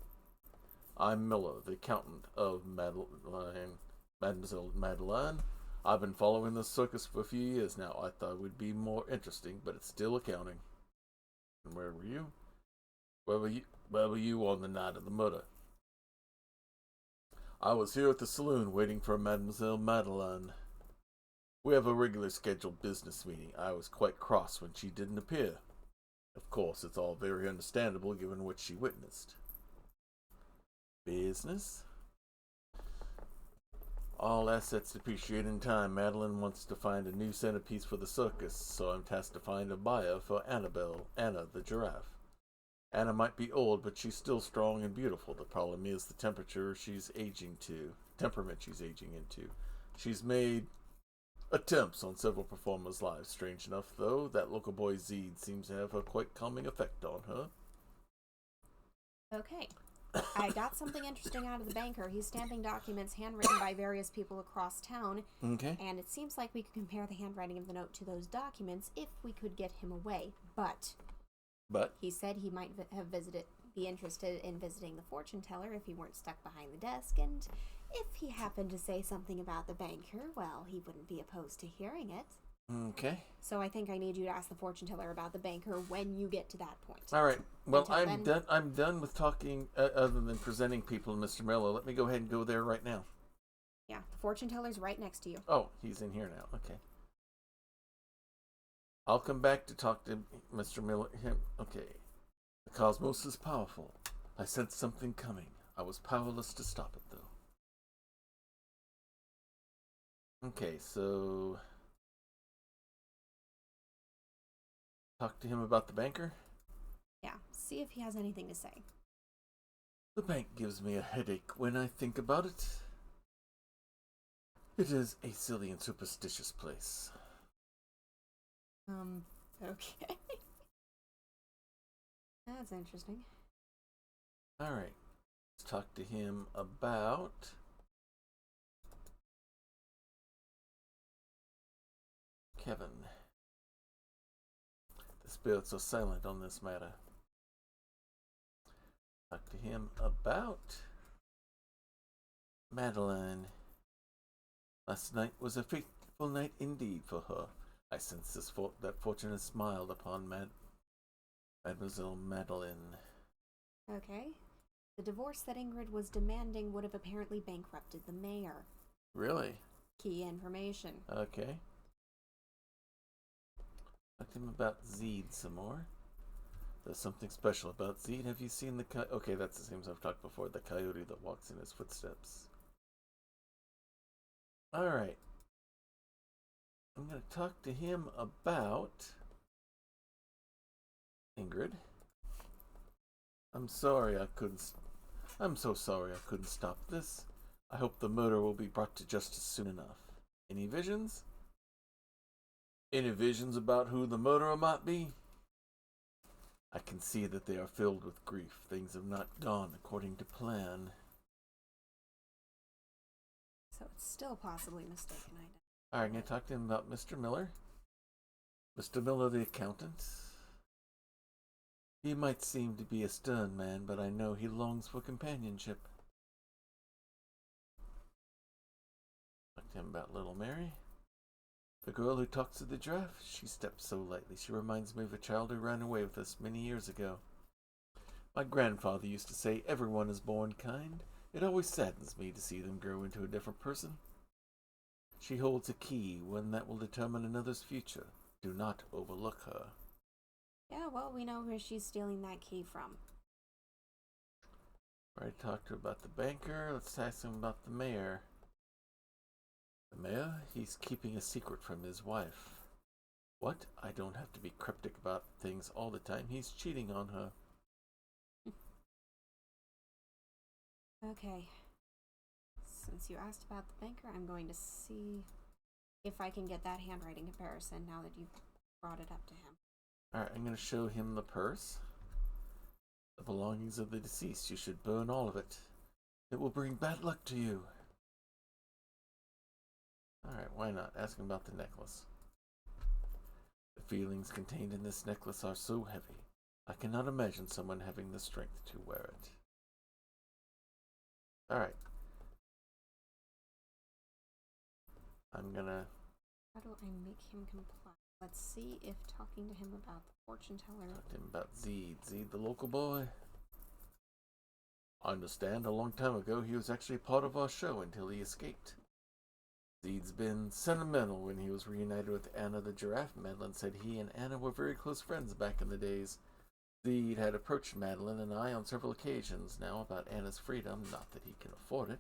[SPEAKER 1] I'm Miller, the accountant of Mademoiselle Madeline. I've been following this circus for a few years now. I thought it would be more interesting, but it's still accounting. And where were you? Where were you on the night of the murder? I was here at the saloon waiting for Mademoiselle Madeline. We have a regular scheduled business meeting. I was quite cross when she didn't appear. Of course, it's all very understandable given what she witnessed. Business? All assets depreciate in time. Madeline wants to find a new centerpiece for the circus, so I'm tasked to find a buyer for Anna the giraffe. Anna might be old, but she's still strong and beautiful. The problem is the temperament she's aging into. She's made attempts on several performers' lives. Strange enough, though, that local boy Zed seems to have a quite calming effect on her.
[SPEAKER 3] Okay. I got something interesting out of the banker. He's stamping documents handwritten by various people across town.
[SPEAKER 1] Okay.
[SPEAKER 3] And it seems like we could compare the handwriting of the note to those documents if we could get him away. But he said he might be interested in visiting the fortune teller if he weren't stuck behind the desk. And if he happened to say something about the banker, well, he wouldn't be opposed to hearing it.
[SPEAKER 1] Okay.
[SPEAKER 3] So I think I need you to ask the fortune teller about the banker when you get to that point.
[SPEAKER 1] All right. Well, I'm done with talking other than presenting people to Mr. Miller. Let me go ahead and go there right now.
[SPEAKER 3] Yeah, the fortune teller's right next to you.
[SPEAKER 1] Oh, he's in here now. Okay. I'll come back to talk to Mr. Miller. Okay. The cosmos is powerful. I sensed something coming. I was powerless to stop it, though. Okay, so talk to him about the banker?
[SPEAKER 3] Yeah, see if he has anything to say.
[SPEAKER 1] The bank gives me a headache when I think about it. It is a silly and superstitious place.
[SPEAKER 3] Okay. That's interesting.
[SPEAKER 1] Alright, let's talk to him about Kevin. The spirits are silent on this matter. Talk to him about Madeline. Last night was a fateful night indeed for her. I sense that fortune has smiled upon Mademoiselle Madeline.
[SPEAKER 3] Okay. The divorce that Ingrid was demanding would have apparently bankrupted the mayor.
[SPEAKER 1] Really?
[SPEAKER 3] Key information.
[SPEAKER 1] Okay. Talk to him about Zed some more. There's something special about Zed. Have you seen the okay, that's the same as I've talked before. The coyote that walks in his footsteps. Alright. I'm going to talk to him about Ingrid. I'm so sorry I couldn't stop this. I hope the murder will be brought to justice soon enough. Any visions? Any visions about who the murderer might be? I can see that they are filled with grief. Things have not gone according to plan.
[SPEAKER 3] So it's still possibly mistaken identity.
[SPEAKER 1] Alright, I'm going to talk to him about Mr. Miller. Mr. Miller, the accountant. He might seem to be a stern man, but I know he longs for companionship. Talk to him about little Mary. The girl who talks to the giraffe. She steps so lightly. She reminds me of a child who ran away with us many years ago. My grandfather used to say, everyone is born kind. It always saddens me to see them grow into a different person. She holds a key, one that will determine another's future. Do not overlook her.
[SPEAKER 3] Yeah, well, we know where she's stealing that key from.
[SPEAKER 1] Alright, talk to her about the banker. Let's ask him about the mayor. The mayor? He's keeping a secret from his wife. What? I don't have to be cryptic about things all the time. He's cheating on her.
[SPEAKER 3] Okay. Since you asked about the banker, I'm going to see if I can get that handwriting comparison now that you've brought it up to him.
[SPEAKER 1] Alright, I'm going to show him the purse. The belongings of the deceased. You should burn all of it. It will bring bad luck to you. Alright, why not? Ask him about the necklace. The feelings contained in this necklace are so heavy. I cannot imagine someone having the strength to wear it. Alright. I'm gonna...
[SPEAKER 3] How do I make him comply? Let's see if talking to him about the fortune teller...
[SPEAKER 1] Talk to him about Zed. Zed, the local boy. I understand a long time ago he was actually part of our show until he escaped. Zed's been sentimental when he was reunited with Anna the Giraffe. Madeline said he and Anna were very close friends back in the days. Zed had approached Madeline and I on several occasions now about Anna's freedom, not that he can afford it.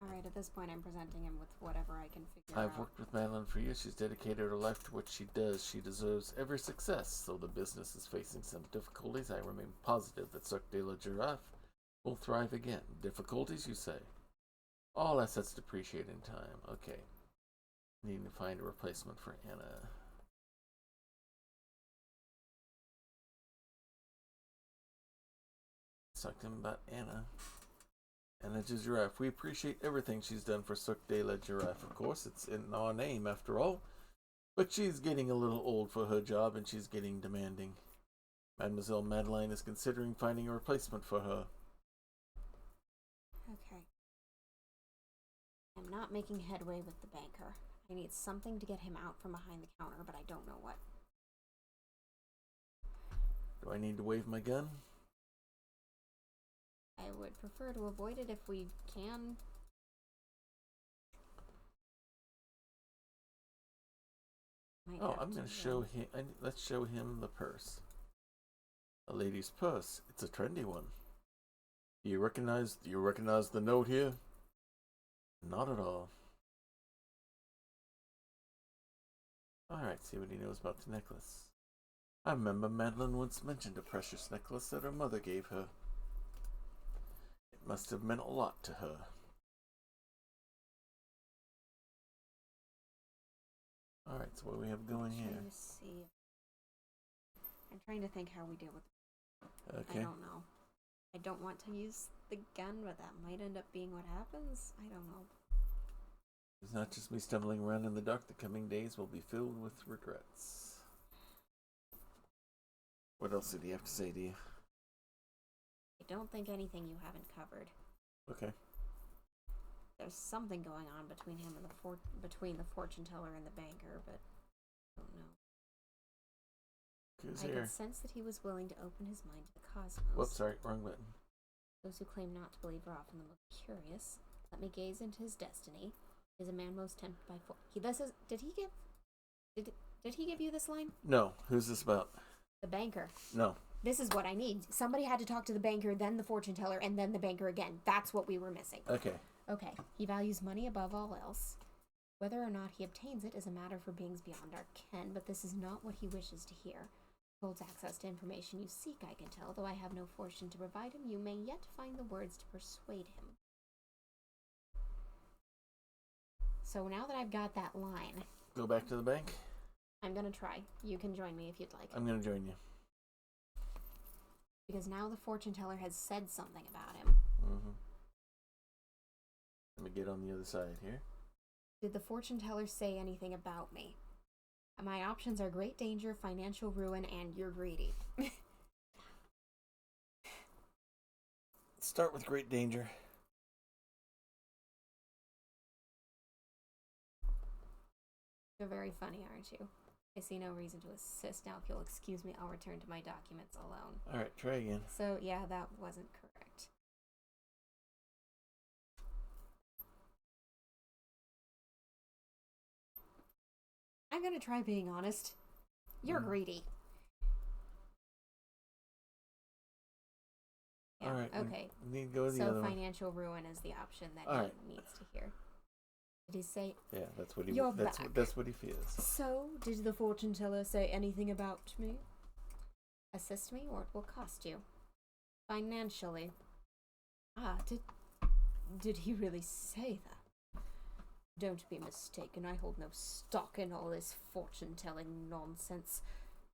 [SPEAKER 3] Alright, at this point I'm presenting him with whatever I can figure out.
[SPEAKER 1] I've worked with Madeline for years. She's dedicated her life to what she does. She deserves every success. Though the business is facing some difficulties, I remain positive that Cirque de la Giraffe will thrive again. Difficulties, you say? All assets depreciate in time. Okay. Needing to find a replacement for Anna. Talk to him about Anna. Anna the Giraffe. We appreciate everything she's done for Cirque de la Giraffe, of course. It's in our name, after all. But she's getting a little old for her job, and she's getting demanding. Mademoiselle Madeline is considering finding a replacement for her.
[SPEAKER 3] Okay. I'm not making headway with the banker. I need something to get him out from behind the counter, but I don't know what.
[SPEAKER 1] Do I need to wave my gun?
[SPEAKER 3] I would prefer to avoid it if we can.
[SPEAKER 1] Oh, I'm going to show him. Let's show him the purse. A lady's purse. It's a trendy one. Do you recognize the note here? Not at all. Alright, see what he knows about the necklace. I remember Madeline once mentioned a precious necklace that her mother gave her. It must have meant a lot to her. Alright, so what do we have going here?
[SPEAKER 3] I'm trying to think how we deal with it.
[SPEAKER 1] Okay.
[SPEAKER 3] I don't know. I don't want to use the gun, but that might end up being what happens. I don't know.
[SPEAKER 1] It's not just me stumbling around in the dark. The coming days will be filled with regrets. What else did he have to say to you?
[SPEAKER 3] I don't think anything you haven't covered.
[SPEAKER 1] Okay.
[SPEAKER 3] There's something going on between him and between the fortune teller and the banker, but I don't know.
[SPEAKER 1] Who's
[SPEAKER 3] I
[SPEAKER 1] here?
[SPEAKER 3] could sense that he was willing to open his mind to the cosmos.
[SPEAKER 1] Whoops, sorry, wrong button.
[SPEAKER 3] Those who claim not to believe are often the most curious. Let me gaze into his destiny. Is a man most tempted by did he give you this line?
[SPEAKER 1] No. Who's this about?
[SPEAKER 3] The banker.
[SPEAKER 1] No.
[SPEAKER 3] This is what I need. Somebody had to talk to the banker, then the fortune teller, and then the banker again. That's what we were missing.
[SPEAKER 1] Okay.
[SPEAKER 3] Okay. He values money above all else. Whether or not he obtains it is a matter for beings beyond our ken, but this is not what he wishes to hear. He holds access to information you seek, I can tell. Though I have no fortune to provide him, you may yet find the words to persuade him. So now that I've got that line...
[SPEAKER 1] Go back to the bank?
[SPEAKER 3] I'm gonna try. You can join me if you'd like.
[SPEAKER 1] I'm gonna join you.
[SPEAKER 3] Because now the fortune teller has said something about him.
[SPEAKER 1] Mm-hmm. Let me get on the other side here.
[SPEAKER 3] Did the fortune teller say anything about me? My options are great danger, financial ruin, and you're greedy.
[SPEAKER 1] Start with great danger.
[SPEAKER 3] You're very funny, aren't you? I see no reason to assist. Now, if you'll excuse me, I'll return to my documents alone.
[SPEAKER 1] Alright, try again.
[SPEAKER 3] So, yeah, that wasn't correct. I'm gonna try being honest. You're greedy.
[SPEAKER 2] Yeah.
[SPEAKER 1] All right.
[SPEAKER 2] Okay.
[SPEAKER 1] We need to go to the
[SPEAKER 2] So
[SPEAKER 1] other one.
[SPEAKER 2] financial ruin is the option that
[SPEAKER 1] All
[SPEAKER 2] he
[SPEAKER 1] right.
[SPEAKER 2] needs to hear. Did he say?
[SPEAKER 1] Yeah, that's what he.
[SPEAKER 2] You're
[SPEAKER 1] That's
[SPEAKER 2] back.
[SPEAKER 1] that's what he feels.
[SPEAKER 2] So, did the fortune teller say anything about me? Assist me, or it will cost you financially. Ah, did he really say that? Don't be mistaken. I hold no stock in all this fortune-telling nonsense.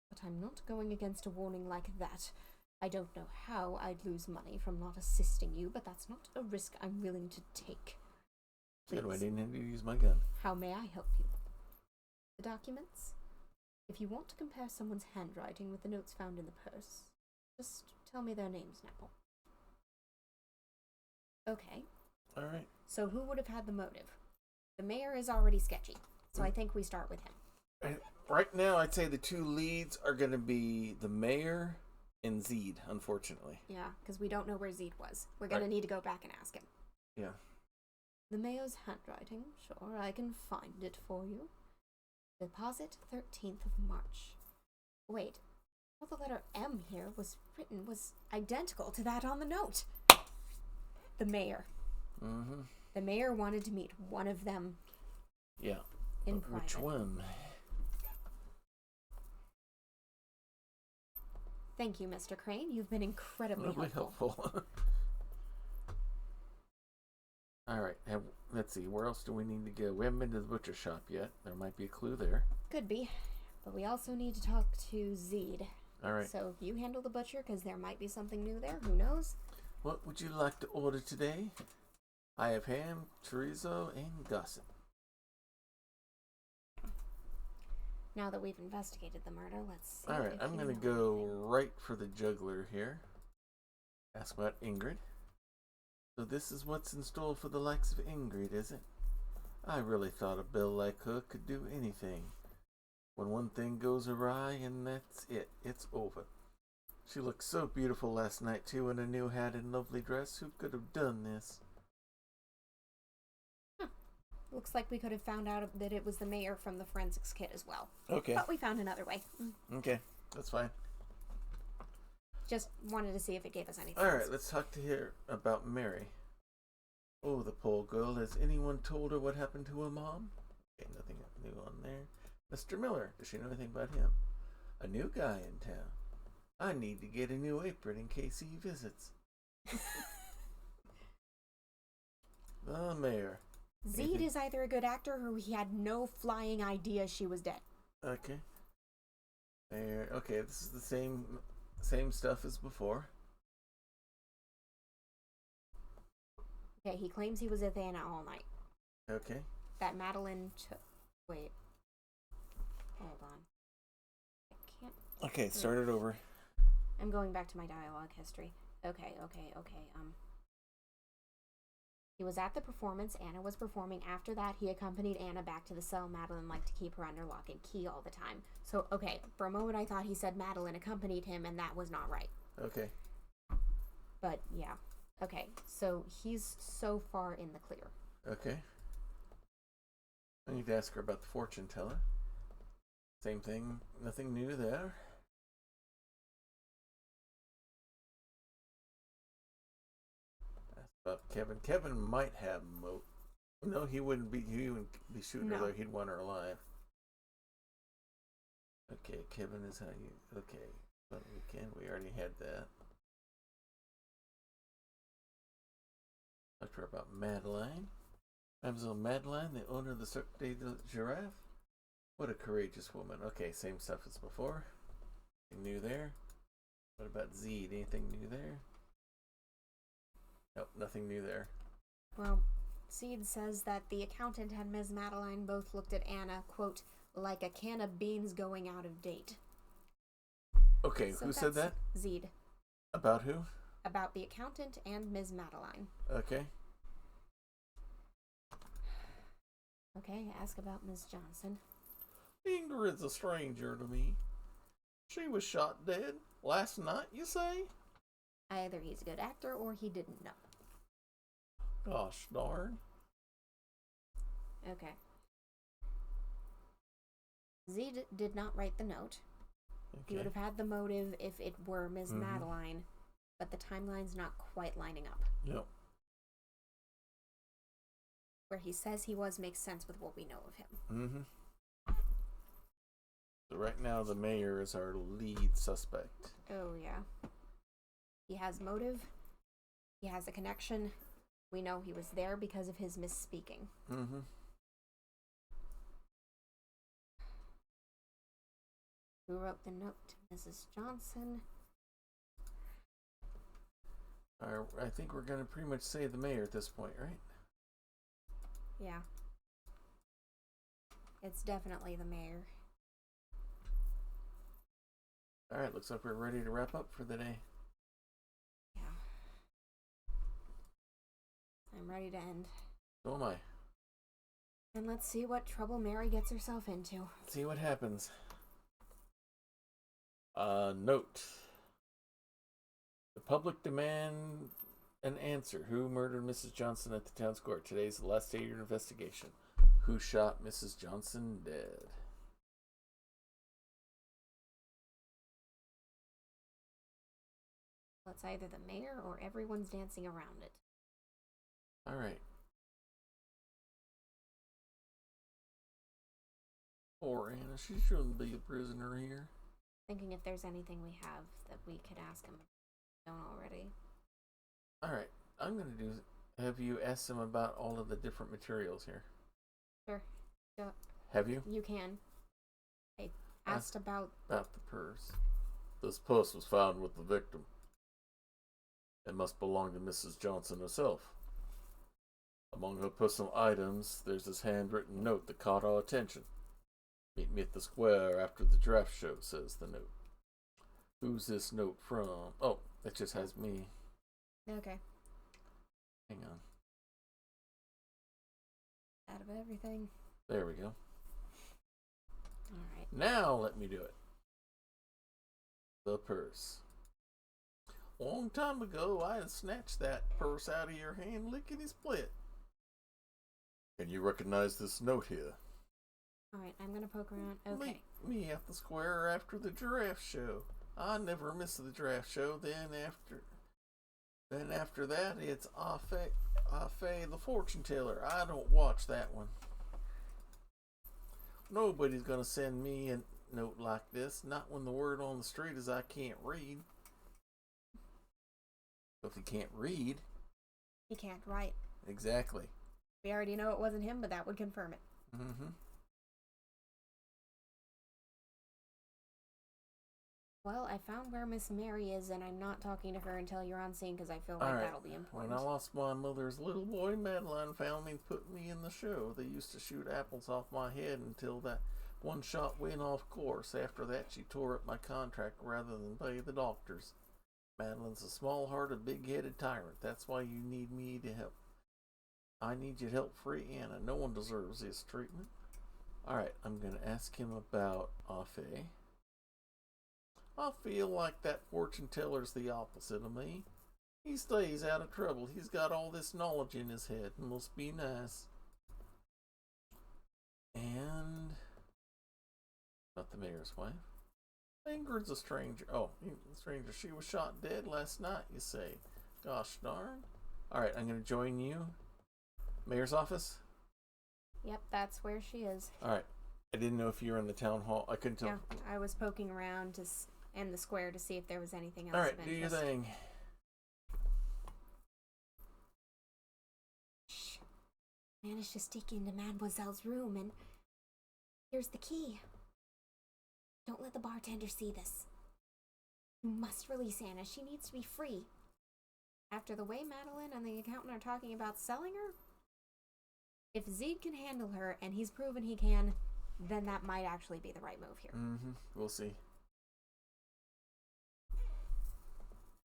[SPEAKER 2] But I'm not going against a warning like that. I don't know how I'd lose money from not assisting you, but that's not a risk I'm willing to take. Please.
[SPEAKER 1] Good, I didn't have to use my gun.
[SPEAKER 2] How may I help you? The documents? If you want to compare someone's handwriting with the notes found in the purse, just tell me their names now. Okay.
[SPEAKER 1] All right.
[SPEAKER 2] So who would have had the motive? The mayor is already sketchy, so I think we start with him.
[SPEAKER 1] Right now, I'd say the two leads are going to be the mayor and Zed, unfortunately.
[SPEAKER 2] Yeah, because we don't know where Zed was. We're going to need to go back and ask him.
[SPEAKER 1] Yeah.
[SPEAKER 2] The mayor's handwriting, sure, I can find it for you. Deposit 13th of March. Wait, well, the letter M here was identical to that on the note. The mayor.
[SPEAKER 1] Mm-hmm.
[SPEAKER 2] The mayor wanted to meet one of them.
[SPEAKER 1] Yeah.
[SPEAKER 2] In private.
[SPEAKER 1] Which one?
[SPEAKER 2] Thank you, Mr. Crane. You've been incredibly
[SPEAKER 1] helpful. All right. Let's see. Where else do we need to go? We haven't been to the butcher shop yet. There might be a clue there.
[SPEAKER 2] Could be. But we also need to talk to Zed.
[SPEAKER 1] All right.
[SPEAKER 2] So you handle the butcher, because there might be something new there. Who knows?
[SPEAKER 1] What would you like to order today? I have ham, chorizo, and gossip.
[SPEAKER 2] Now that we've investigated the murder, let's see.
[SPEAKER 1] All right. I'm going to go right for the juggler here. Ask about Ingrid. So this is what's in store for the likes of Ingrid, is it? I really thought a bill like her could do anything. When one thing goes awry, and that's it. It's over. She looked so beautiful last night, too, in a new hat and lovely dress. Who could have done this?
[SPEAKER 2] Looks like we could have found out that it was the mayor from the forensics kit as well.
[SPEAKER 1] Okay.
[SPEAKER 2] But we found another way.
[SPEAKER 1] Okay, that's fine.
[SPEAKER 2] Just wanted to see if it gave us anything.
[SPEAKER 1] All right, let's talk to her about Mary. Oh, the poor girl. Has anyone told her what happened to her mom? Okay, nothing new on there. Mr. Miller, does she know anything about him? A new guy in town. I need to get a new apron in case he visits. The mayor.
[SPEAKER 2] Zed is either a good actor or he had no flying idea she was dead.
[SPEAKER 1] Okay. There. Okay, this is the same stuff as before.
[SPEAKER 2] Okay, he claims he was with Anna all night.
[SPEAKER 1] Okay.
[SPEAKER 2] That Madeline took... Wait. Hold on. I can't...
[SPEAKER 1] Okay, start it over.
[SPEAKER 2] I'm going back to my dialogue history. Okay. He was at the performance Anna was performing. After that, he accompanied Anna back to the cell. Madeline liked to keep her under lock and key all the time. So, okay, for a moment I thought he said Madeline accompanied him, and that was not right.
[SPEAKER 1] Okay.
[SPEAKER 2] But, yeah. Okay, so he's so far in the clear.
[SPEAKER 1] Okay. I need to ask her about the fortune teller. Same thing, nothing new there. Ask about Kevin. Kevin might have no, he wouldn't be. He wouldn't be shooting her though. He'd want her alive. Okay, Kevin is how you. Okay, but we already had that. Talked to her about Madeline. Mademoiselle Madeline, the owner of the Cirque de Giraffe. What a courageous woman. Okay, same stuff as before. Anything new there? What about Zed? Anything new there? Nope, nothing new there.
[SPEAKER 2] Well, Zed says that the accountant and Ms. Madeline both looked at Anna, quote, like a can of beans going out of date.
[SPEAKER 1] Okay,
[SPEAKER 2] So
[SPEAKER 1] who said that?
[SPEAKER 2] Zed.
[SPEAKER 1] About who?
[SPEAKER 2] About the accountant and Ms. Madeline.
[SPEAKER 1] Okay.
[SPEAKER 2] Okay, ask about Ms. Johnson.
[SPEAKER 1] Ingrid's a stranger to me. She was shot dead last night, you say?
[SPEAKER 2] Either he's a good actor or he didn't know.
[SPEAKER 1] Gosh darn.
[SPEAKER 2] Okay. Zed did not write the note.
[SPEAKER 1] Okay.
[SPEAKER 2] He would have had the motive if it were Ms. Madeline.
[SPEAKER 3] but the timeline's not quite lining up.
[SPEAKER 1] Yep.
[SPEAKER 3] Where he says he was makes sense with what we know of him.
[SPEAKER 1] Mm-hmm. So right now, the mayor is our lead suspect.
[SPEAKER 3] Oh, yeah. He has motive. He has a connection. We know he was there because of his misspeaking.
[SPEAKER 1] Mm-hmm.
[SPEAKER 3] Who wrote the note to Mrs. Johnson?
[SPEAKER 1] I think we're going to pretty much say the mayor at this point, right?
[SPEAKER 3] Yeah. It's definitely the mayor.
[SPEAKER 1] All right, looks like we're ready to wrap up for the day.
[SPEAKER 3] Yeah. I'm ready to end.
[SPEAKER 1] So am I.
[SPEAKER 3] And let's see what trouble Mary gets herself into.
[SPEAKER 1] See what happens. Note. The public demand an answer. Who murdered Mrs. Johnson at the town square? Today's the last day of your investigation. Who shot Mrs. Johnson dead?
[SPEAKER 3] Well, it's either the mayor or everyone's dancing around it.
[SPEAKER 1] All right. Poor Anna. She shouldn't be a prisoner here.
[SPEAKER 3] Thinking if there's anything we have that we could ask him if we don't already.
[SPEAKER 1] All right. I'm going to have you ask him about all of the different materials here.
[SPEAKER 3] Sure. Go.
[SPEAKER 1] Have you?
[SPEAKER 3] You can. I asked about
[SPEAKER 1] the purse. This purse was found with the victim. It must belong to Mrs. Johnson herself. Among her personal items, there's this handwritten note that caught our attention. Meet me at the square after the Giraffe show, says the note. Who's this note from? Oh, it just has me.
[SPEAKER 3] Okay.
[SPEAKER 1] Hang on.
[SPEAKER 3] Out of everything.
[SPEAKER 1] There we go.
[SPEAKER 3] Alright.
[SPEAKER 1] Now let me do it. The purse. A long time ago, I had snatched that purse out of your hand, lickety split. Can you recognize this note here?
[SPEAKER 3] Alright, I'm gonna poke around. Okay.
[SPEAKER 1] Meet me at the square after the Giraffe show. I never miss the Giraffe show. Then after that, it's Afe the fortune teller. I don't watch that one. Nobody's gonna send me a note like this. Not when the word on the street is I can't read. If he can't read,
[SPEAKER 3] He can't write.
[SPEAKER 1] exactly.
[SPEAKER 3] We already know it wasn't him, but that would confirm it.
[SPEAKER 1] Mm-hmm.
[SPEAKER 3] Well, I found where Miss Mary is, and I'm not talking to her until you're on scene because I feel like that'll be important.
[SPEAKER 1] When I lost my mother's little boy, Madeline found me and put me in the show. They used to shoot apples off my head until that one shot went off course. After that, she tore up my contract rather than pay the doctors. Madeline's a small-hearted, big-headed tyrant. That's why you need me to help. I need you to help free Anna. No one deserves this treatment. Alright, I'm going to ask him about Afe. I feel like that fortune teller's the opposite of me. He stays out of trouble. He's got all this knowledge in his head. It must be nice. And... not the mayor's wife. Ingrid's a stranger. Oh, stranger. She was shot dead last night, you say. Gosh darn. Alright, I'm going to join you. Mayor's office?
[SPEAKER 3] Yep, that's where she is.
[SPEAKER 1] Alright. I didn't know if you were in the town hall. I couldn't tell.
[SPEAKER 3] Yeah, I was poking around in the square to see if there was anything else.
[SPEAKER 1] Alright,
[SPEAKER 3] of
[SPEAKER 1] do your
[SPEAKER 3] interest.
[SPEAKER 1] thing.
[SPEAKER 3] Shh. Managed to sneak into Mademoiselle's room, and here's the key. Don't let the bartender see this. You must release Anna. She needs to be free. After the way Madeline and the accountant are talking about selling her, if Zeke can handle her, and he's proven he can, then that might actually be the right move here.
[SPEAKER 1] Mm-hmm. We'll see.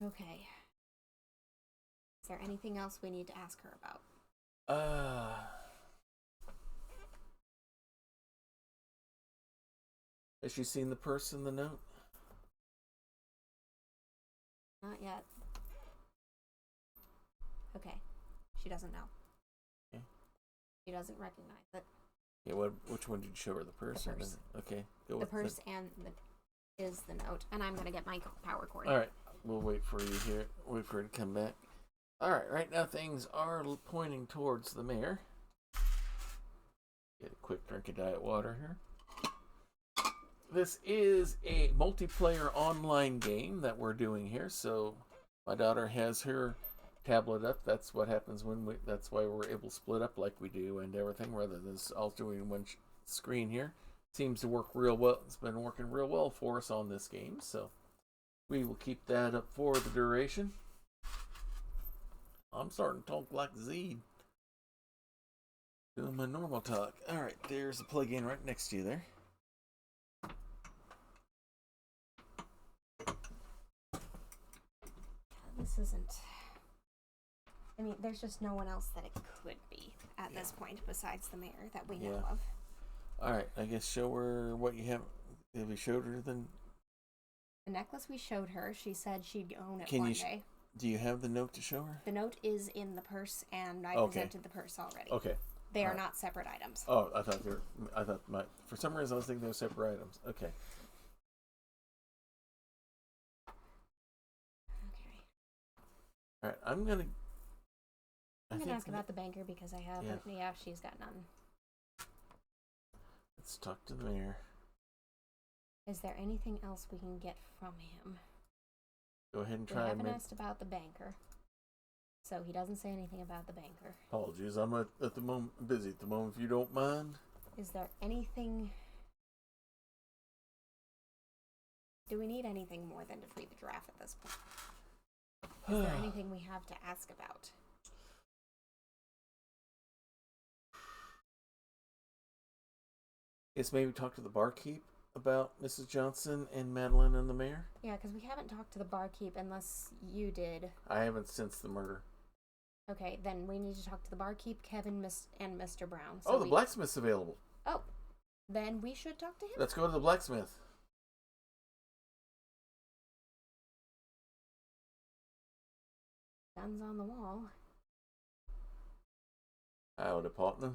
[SPEAKER 3] Okay. Is there anything else we need to ask her about?
[SPEAKER 1] Has she seen the purse in the note?
[SPEAKER 3] Not yet. Okay. She doesn't know.
[SPEAKER 1] Okay.
[SPEAKER 3] She doesn't recognize it.
[SPEAKER 1] Yeah, which one did you show her? The purse?
[SPEAKER 3] The purse.
[SPEAKER 1] Okay, go
[SPEAKER 3] The
[SPEAKER 1] with
[SPEAKER 3] purse and is the note. And I'm going to get my power cord.
[SPEAKER 1] Alright, we'll wait for you here. Wait for her to come back. Alright, right now things are pointing towards the mayor. Get a quick drink of diet water here. This is a multiplayer online game that we're doing here, so my daughter has her tablet up. That's what happens that's why we're able to split up like we do and everything, rather than all doing one screen here. Seems to work real well. It's been working real well for us on this game, so we will keep that up for the duration. I'm starting to talk like Zed. Doing my normal talk. Alright, there's the plug-in right next to you there.
[SPEAKER 3] This isn't... I mean, there's just no one else that it could be at this point besides the mayor that we know of.
[SPEAKER 1] Alright, I guess show her what you have. Have we showed her then?
[SPEAKER 3] The necklace we showed her, she said she'd own it one day.
[SPEAKER 1] Do you have the note to show her?
[SPEAKER 3] The note is in the purse, and I presented the purse already.
[SPEAKER 1] Okay.
[SPEAKER 3] They are not separate items.
[SPEAKER 1] Oh, for some reason I was thinking they were separate items. Okay.
[SPEAKER 3] Okay.
[SPEAKER 1] Alright, I'm gonna
[SPEAKER 3] ask about the banker because I haven't. Yeah, she's got none.
[SPEAKER 1] Let's talk to the mayor.
[SPEAKER 3] Is there anything else we can get from him?
[SPEAKER 1] Go ahead and try.
[SPEAKER 3] We haven't asked about the banker, so he doesn't say anything about the banker.
[SPEAKER 1] Apologies, I'm at the moment busy at the moment. If you don't mind.
[SPEAKER 3] Is there anything? Do we need anything more than to free the giraffe at this point? Is there anything we have to ask about?
[SPEAKER 1] Guess maybe talk to the barkeep about Mrs. Johnson and Madeline and the mayor?
[SPEAKER 3] Yeah, because we haven't talked to the barkeep unless you did.
[SPEAKER 1] I haven't since the murder.
[SPEAKER 3] Okay, then we need to talk to the barkeep, Kevin, and Mr. Brown. So
[SPEAKER 1] the blacksmith's available.
[SPEAKER 3] Oh, then we should talk to him?
[SPEAKER 1] Let's go to the blacksmith.
[SPEAKER 3] Guns on the wall.
[SPEAKER 1] Howdy, partner.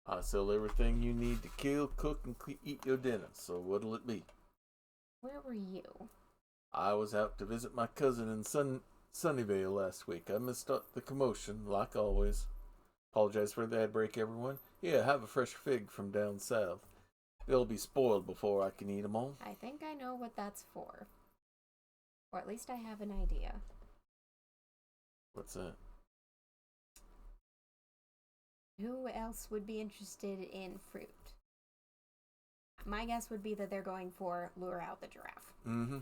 [SPEAKER 1] I sell everything you need to kill, cook, and eat your dinner, so what'll it be?
[SPEAKER 3] Where were you?
[SPEAKER 1] I was out to visit my cousin in Sunnyvale last week. I missed the commotion, like always. Apologize for the ad break, everyone. Yeah, have a fresh fig from down south. They'll be spoiled before I can eat them all.
[SPEAKER 3] I think I know what that's for. Or at least I have an idea.
[SPEAKER 1] What's that?
[SPEAKER 3] Who else would be interested in fruit? My guess would be that they're going for lure out the giraffe.
[SPEAKER 1] Mm-hmm.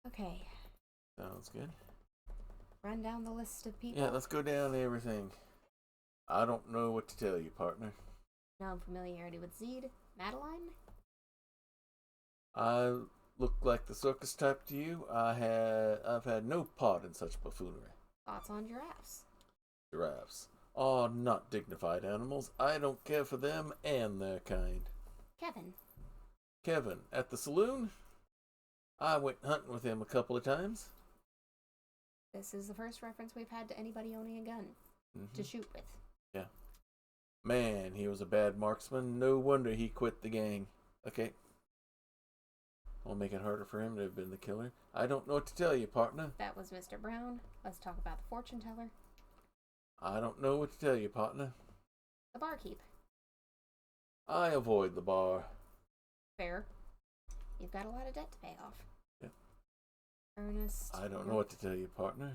[SPEAKER 3] Okay.
[SPEAKER 1] Sounds good.
[SPEAKER 3] Run down the list of people.
[SPEAKER 1] Yeah, let's go down everything. I don't know what to tell you, partner.
[SPEAKER 3] No familiarity with Zed. Madeline?
[SPEAKER 1] I look like the circus type to you. I've had no part in such buffoonery.
[SPEAKER 3] Thoughts on giraffes?
[SPEAKER 1] Giraffes are not dignified animals. I don't care for them and their kind. Kevin, at the saloon? I went hunting with him a couple of times.
[SPEAKER 3] This is the first reference we've had to anybody owning a gun to shoot with.
[SPEAKER 1] Yeah. Man, he was a bad marksman. No wonder he quit the gang. Okay. I'll make it harder for him to have been the killer. I don't know what to tell you, partner.
[SPEAKER 3] That was Mr. Brown. Let's talk about the fortune teller.
[SPEAKER 1] I don't know what to tell you, partner.
[SPEAKER 3] The barkeep.
[SPEAKER 1] I avoid the bar.
[SPEAKER 3] Fair. You've got a lot of debt to pay off.
[SPEAKER 1] Yep.
[SPEAKER 3] Ernest.
[SPEAKER 1] I don't know what to tell you, partner.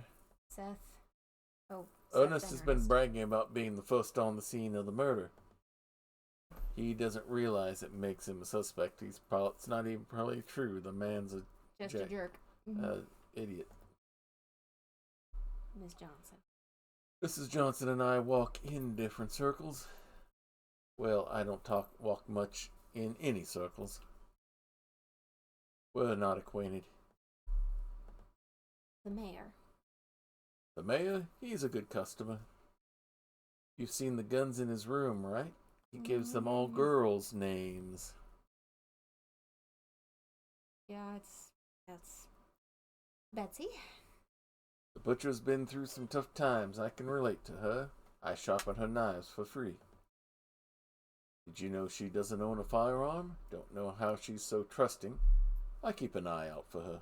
[SPEAKER 3] Seth. Oh,
[SPEAKER 1] Ernest has been bragging about being the first on the scene of the murder. He doesn't realize it makes him a suspect. It's not even probably true. The man's
[SPEAKER 3] a jerk.
[SPEAKER 1] Idiot.
[SPEAKER 3] Miss Johnson.
[SPEAKER 1] Mrs. Johnson and I walk in different circles. Well, I don't walk much in any circles. We're not acquainted.
[SPEAKER 3] The mayor.
[SPEAKER 1] The mayor? He's a good customer. You've seen the guns in his room, right? He gives them all girls' names.
[SPEAKER 3] Yeah, that's Betsy.
[SPEAKER 1] The butcher's been through some tough times. I can relate to her. I sharpen her knives for free. Did you know she doesn't own a firearm? Don't know how she's so trusting. I keep an eye out for her.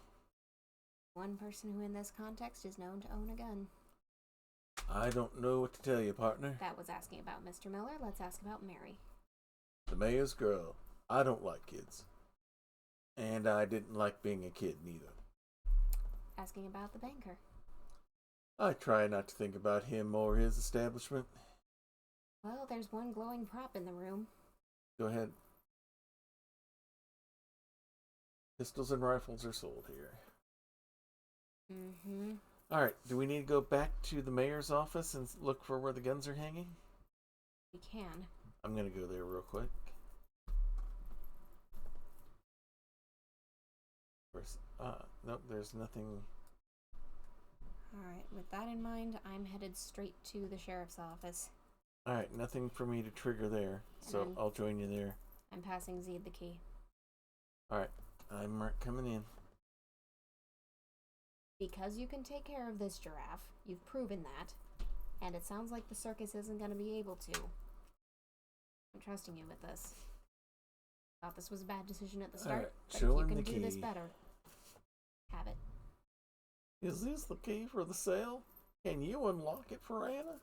[SPEAKER 3] One person who in this context is known to own a gun.
[SPEAKER 1] I don't know what to tell you, partner.
[SPEAKER 3] That was asking about Mr. Miller. Let's ask about Mary.
[SPEAKER 1] The mayor's girl. I don't like kids. And I didn't like being a kid, neither.
[SPEAKER 3] Asking about the banker.
[SPEAKER 1] I try not to think about him or his establishment.
[SPEAKER 3] Well, there's one glowing prop in the room.
[SPEAKER 1] Go ahead. Pistols and rifles are sold here.
[SPEAKER 3] Mm-hmm.
[SPEAKER 1] Alright, do we need to go back to the mayor's office and look for where the guns are hanging?
[SPEAKER 3] We can.
[SPEAKER 1] I'm gonna go there real quick. Nope, there's nothing.
[SPEAKER 3] Alright, with that in mind, I'm headed straight to the sheriff's office.
[SPEAKER 1] Alright, nothing for me to trigger there, so I'll join you there.
[SPEAKER 3] I'm passing Zed the key.
[SPEAKER 1] Alright, I'm coming in.
[SPEAKER 3] Because you can take care of this giraffe, you've proven that, and it sounds like the circus isn't going to be able to. I'm trusting you with this. Thought this was a bad decision at the start,
[SPEAKER 1] Alright,
[SPEAKER 3] but if
[SPEAKER 1] show
[SPEAKER 3] you
[SPEAKER 1] him
[SPEAKER 3] can
[SPEAKER 1] the
[SPEAKER 3] do
[SPEAKER 1] key.
[SPEAKER 3] this better, have it.
[SPEAKER 1] Is this the key for the cell? Can you unlock it for Anna?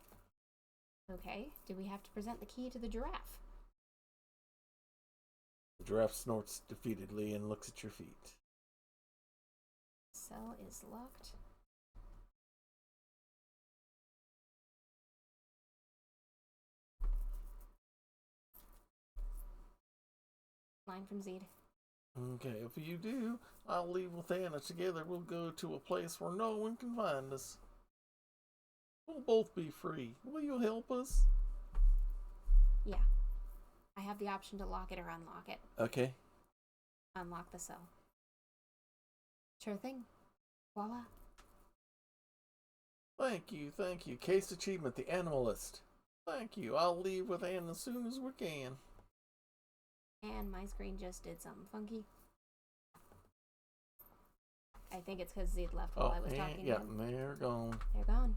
[SPEAKER 3] Okay, do we have to present the key to the giraffe?
[SPEAKER 1] The giraffe snorts defeatedly and looks at your feet.
[SPEAKER 3] Cell is locked. Line from Zed.
[SPEAKER 1] Okay, if you do, I'll leave with Anna. Together we'll go to a place where no one can find us. We'll both be free. Will you help us?
[SPEAKER 3] Yeah. I have the option to lock it or unlock it.
[SPEAKER 1] Okay.
[SPEAKER 3] Unlock the cell. Sure thing. Voila.
[SPEAKER 1] Thank you. Case achievement, the animalist. Thank you. I'll leave with Anna as soon as we can.
[SPEAKER 3] And my screen just did something funky. I think it's because Zed left while I was talking to him.
[SPEAKER 1] Yeah, they're gone.
[SPEAKER 3] They're gone.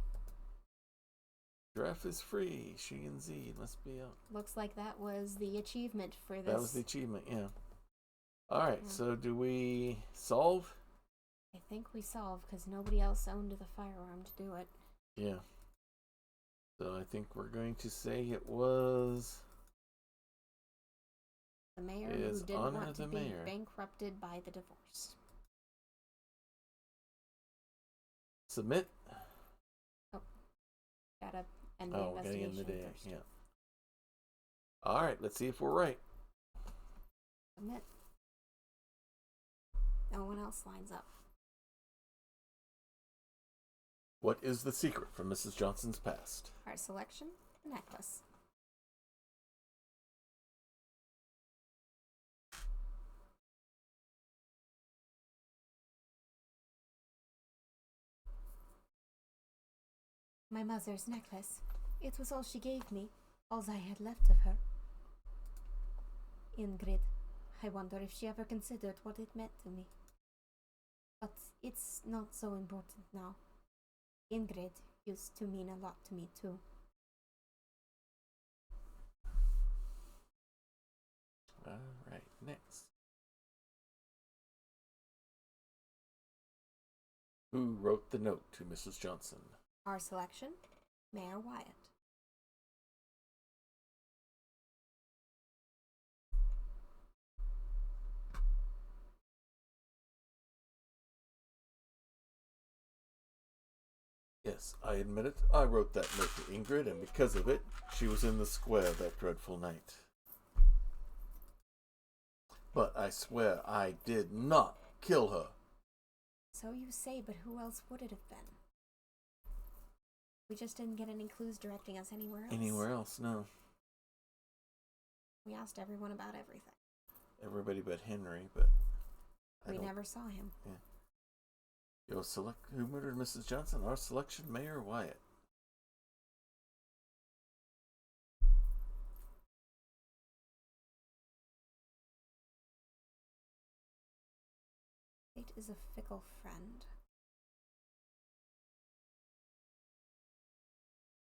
[SPEAKER 1] Giraffe is free. She and Zed must be out.
[SPEAKER 3] Looks like that was the achievement for this.
[SPEAKER 1] That was the achievement, yeah. Alright, so do we solve?
[SPEAKER 3] I think we solved because nobody else owned the firearm to do it.
[SPEAKER 1] Yeah. So I think we're going to say it was...
[SPEAKER 3] The mayor who didn't
[SPEAKER 1] honor
[SPEAKER 3] want to
[SPEAKER 1] the
[SPEAKER 3] be
[SPEAKER 1] mayor.
[SPEAKER 3] bankrupted by the divorce.
[SPEAKER 1] Submit?
[SPEAKER 3] Gotta end the
[SPEAKER 1] Oh, we're getting
[SPEAKER 3] investigation
[SPEAKER 1] in the day,
[SPEAKER 3] first.
[SPEAKER 1] yeah. Alright, let's see if we're right.
[SPEAKER 3] Submit. No one else lines up.
[SPEAKER 1] What is the secret from Mrs. Johnson's past?
[SPEAKER 3] Our selection, the necklace. My mother's necklace. It was all she gave me, all I had left of her. Ingrid, I wonder if she ever considered what it meant to me. But it's not so important now. Ingrid used to mean a lot to me too.
[SPEAKER 1] Alright, next. Who wrote the note to Mrs. Johnson?
[SPEAKER 3] Our selection, Mayor Wyatt.
[SPEAKER 1] Yes, I admit it. I wrote that note to Ingrid, and because of it, she was in the square that dreadful night. But I swear I did not kill her.
[SPEAKER 3] So you say, but who else would it have been? We just didn't get any clues directing us anywhere else.
[SPEAKER 1] Anywhere else? No.
[SPEAKER 3] We asked everyone about everything.
[SPEAKER 1] Everybody but Henry, but
[SPEAKER 3] We never saw him.
[SPEAKER 1] Yeah. Who murdered Mrs. Johnson? Our selection, Mayor Wyatt.
[SPEAKER 3] Fate is a fickle friend.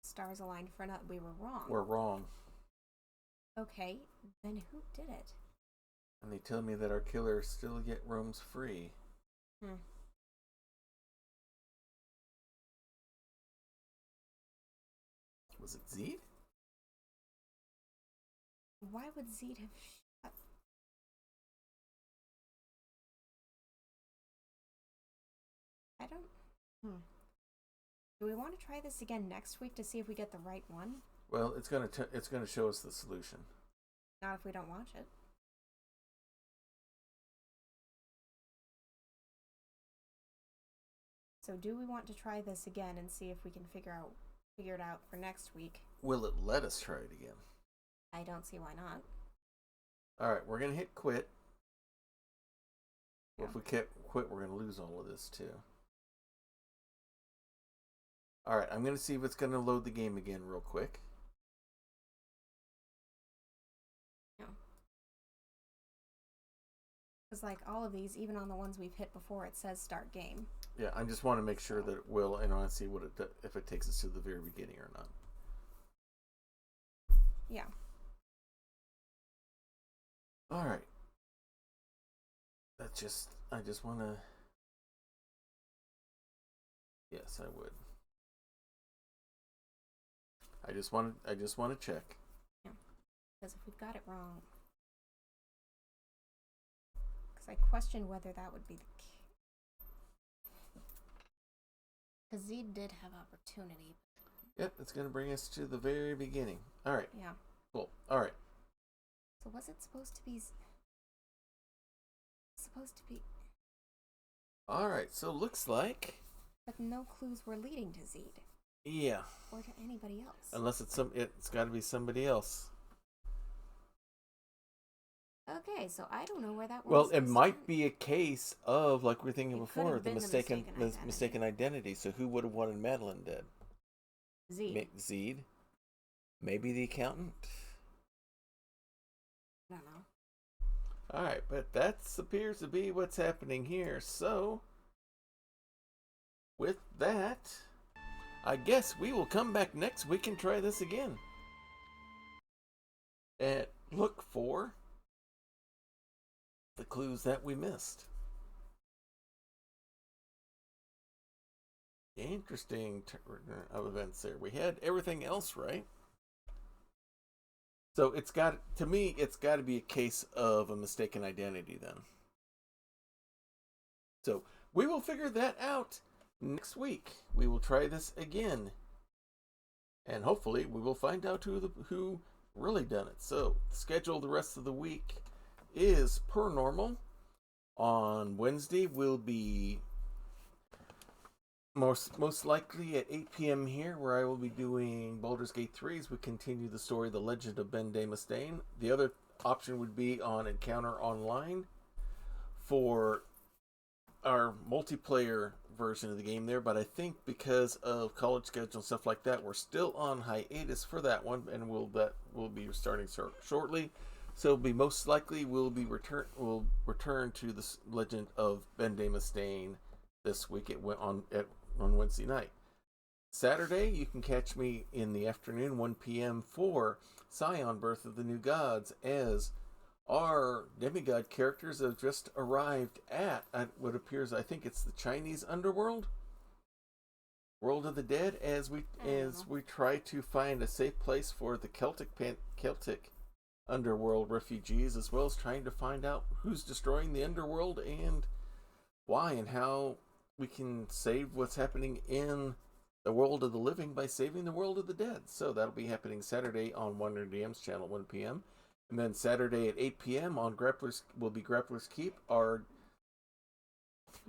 [SPEAKER 3] Stars aligned for not. We were wrong.
[SPEAKER 1] We're wrong.
[SPEAKER 3] Okay, then who did it?
[SPEAKER 1] And they tell me that our killer still yet roams free. Was it Zed?
[SPEAKER 3] Why would Zed have shut? I don't... Do we want to try this again next week to see if we get the right one?
[SPEAKER 1] Well, it's gonna show us the solution.
[SPEAKER 3] Not if we don't watch it. So do we want to try this again and see if we can figure it out for next week?
[SPEAKER 1] Will it let us try it again?
[SPEAKER 3] I don't see why not.
[SPEAKER 1] Alright, we're gonna hit quit.
[SPEAKER 3] Yeah.
[SPEAKER 1] If we quit, we're gonna lose all of this too. Alright, I'm gonna see if it's gonna load the game again real quick.
[SPEAKER 3] Yeah. Because like all of these, even on the ones we've hit before, it says start game.
[SPEAKER 1] Yeah, I just want to make sure that it will, and I want to see what if it takes us to the very beginning or not.
[SPEAKER 3] Yeah.
[SPEAKER 1] All right. I just want to. Yes, I would. I just want to check.
[SPEAKER 3] Yeah. Because if we've got it wrong, because I question whether that would be the case. Because Zed did have opportunity.
[SPEAKER 1] Yep, it's going to bring us to the very beginning. All right.
[SPEAKER 3] Yeah.
[SPEAKER 1] Cool. All right.
[SPEAKER 3] So was it supposed to be?
[SPEAKER 1] All right. So looks like.
[SPEAKER 3] But no clues were leading to Zed.
[SPEAKER 1] Yeah.
[SPEAKER 3] Or to anybody else.
[SPEAKER 1] Unless it's got to be somebody else.
[SPEAKER 3] Okay, so I don't know where that one.
[SPEAKER 1] Well, it might be a case of, like we were thinking before, the mistaken identity. So who would have wanted Madeline dead?
[SPEAKER 3] Zed.
[SPEAKER 1] Maybe the accountant.
[SPEAKER 3] I don't know.
[SPEAKER 1] All right, but that appears to be what's happening here. So, with that, I guess we will come back next week and try this again. And look for the clues that we missed. Interesting of events there. We had everything else right. So it's got to be a case of a mistaken identity then. So we will figure that out next week. We will try this again. And hopefully we will find out who really done it. So schedule the rest of the week is per normal. On Wednesday will be most likely at 8 p.m. here, where I will be doing Baldur's Gate 3 as we continue the story, The Legend of Ben de Mustaine. The other option would be on Encounter Online for our multiplayer version of the game there, but I think because of college schedule and stuff like that, we're still on hiatus for that one, and that will be starting shortly. So most likely we'll return to the Legend of Ben de Mustaine this week. It went on Wednesday night. Saturday, you can catch me in the afternoon, 1 p.m. for Scion Birth of the New Gods, as our demigod characters have just arrived at what appears, I think it's the Chinese underworld, World of the Dead, as we try to find a safe place for the Celtic underworld refugees, as well as trying to find out who's destroying the underworld and why, and how we can save what's happening in the world of the living by saving the world of the dead. So that'll be happening Saturday on Wonder DM's channel, 1 p.m. And then Saturday at 8 p.m. on Grappler's Keep, our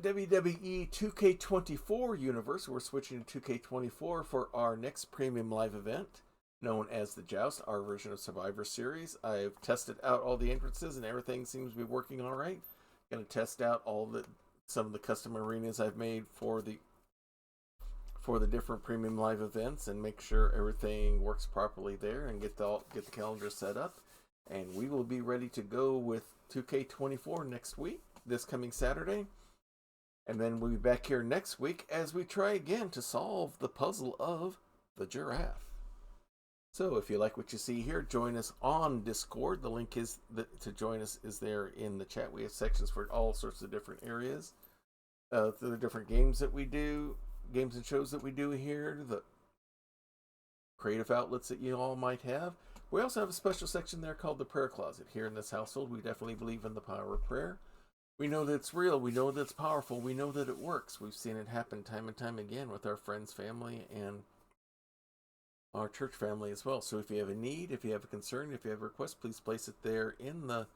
[SPEAKER 1] WWE 2K24 universe. We're switching to 2K24 for our next premium live event, known as The Joust, our version of Survivor Series. I've tested out all the entrances and everything seems to be working all right. Going to test out some of the custom arenas I've made for the different premium live events and make sure everything works properly there, and get the calendar set up. And we will be ready to go with 2K24 this coming Saturday. And then we'll be back here next week as we try again to solve the puzzle of the giraffe. So if you like what you see here, join us on Discord. The link to join us is there in the chat. We have sections for all sorts of different areas. The different games that we do, games and shows that we do here. The creative outlets that you all might have. We also have a special section there called the prayer closet. Here in this household, we definitely believe in the power of prayer. We know that it's real. We know that it's powerful. We know that it works. We've seen it happen time and time again with our friends, family, and our church family as well. So if you have a need, if you have a concern, if you have a request, please place it there in the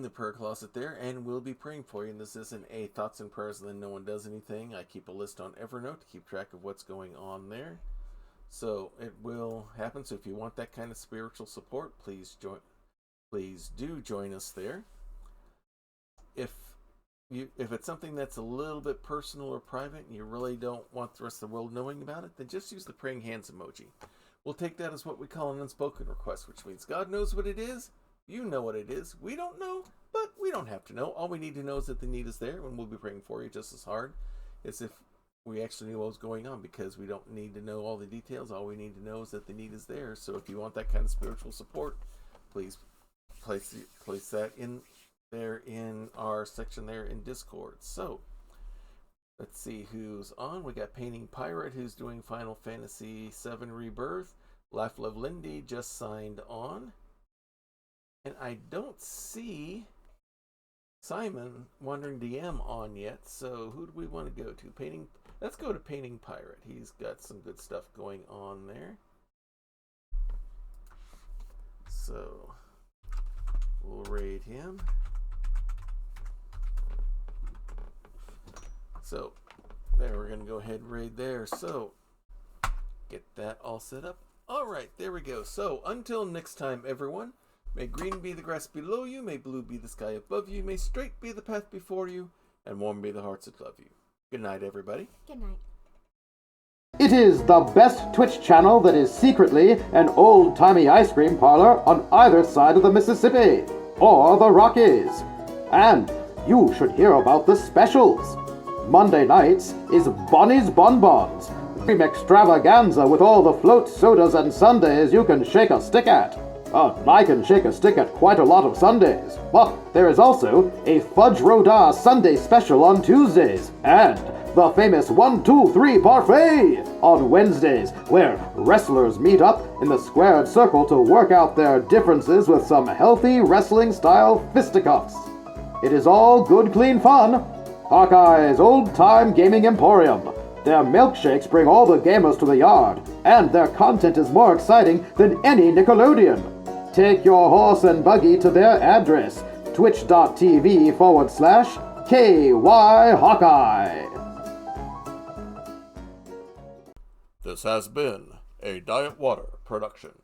[SPEAKER 1] prayer closet there, and we'll be praying for you. And this isn't a thoughts and prayers and then no one does anything. I keep a list on Evernote to keep track of what's going on there. So it will happen. So if you want that kind of spiritual support, please do join us there. If it's something that's a little bit personal or private and you really don't want the rest of the world knowing about it, then just use the praying hands emoji. We'll take that as what we call an unspoken request, which means God knows what it is. You know what it is. We don't know, but we don't have to know. All we need to know is that the need is there, and we'll be praying for you just as hard as if we actually knew what was going on, because we don't need to know all the details. All we need to know is that the need is there. So if you want that kind of spiritual support, please place that in there in our section there in Discord. So let's see who's on. We got Painting Pirate, who's doing Final Fantasy VII Rebirth. Laugh Love Lindy just signed on. And I don't see Simon Wandering DM on yet. So who do we want to go to? Let's go to Painting Pirate. He's got some good stuff going on there. So we'll raid him. So there, we're going to go ahead and raid there. So get that all set up. All right, there we go. So until next time, everyone, may green be the grass below you, may blue be the sky above you, may straight be the path before you, and warm be the hearts that love you. Good night, everybody.
[SPEAKER 2] Good night.
[SPEAKER 4] It is the best Twitch channel that is secretly an old-timey ice cream parlor on either side of the Mississippi or the Rockies. And you should hear about the specials. Monday nights is Bonnie's Bonbons, cream extravaganza with all the float sodas and sundaes you can shake a stick at. I can shake a stick at quite a lot of Sundays, but there is also a Fudge Rodin Sunday special on Tuesdays, and the famous 1, 2, 3 parfait on Wednesdays, where wrestlers meet up in the squared circle to work out their differences with some healthy wrestling-style fisticuffs. It is all good, clean fun. Hawkeye's old-time gaming emporium. Their milkshakes bring all the gamers to the yard, and their content is more exciting than any Nickelodeon. Take your horse and buggy to their address, twitch.tv/KY Hawkeye.
[SPEAKER 1] This has been a Diet Water production.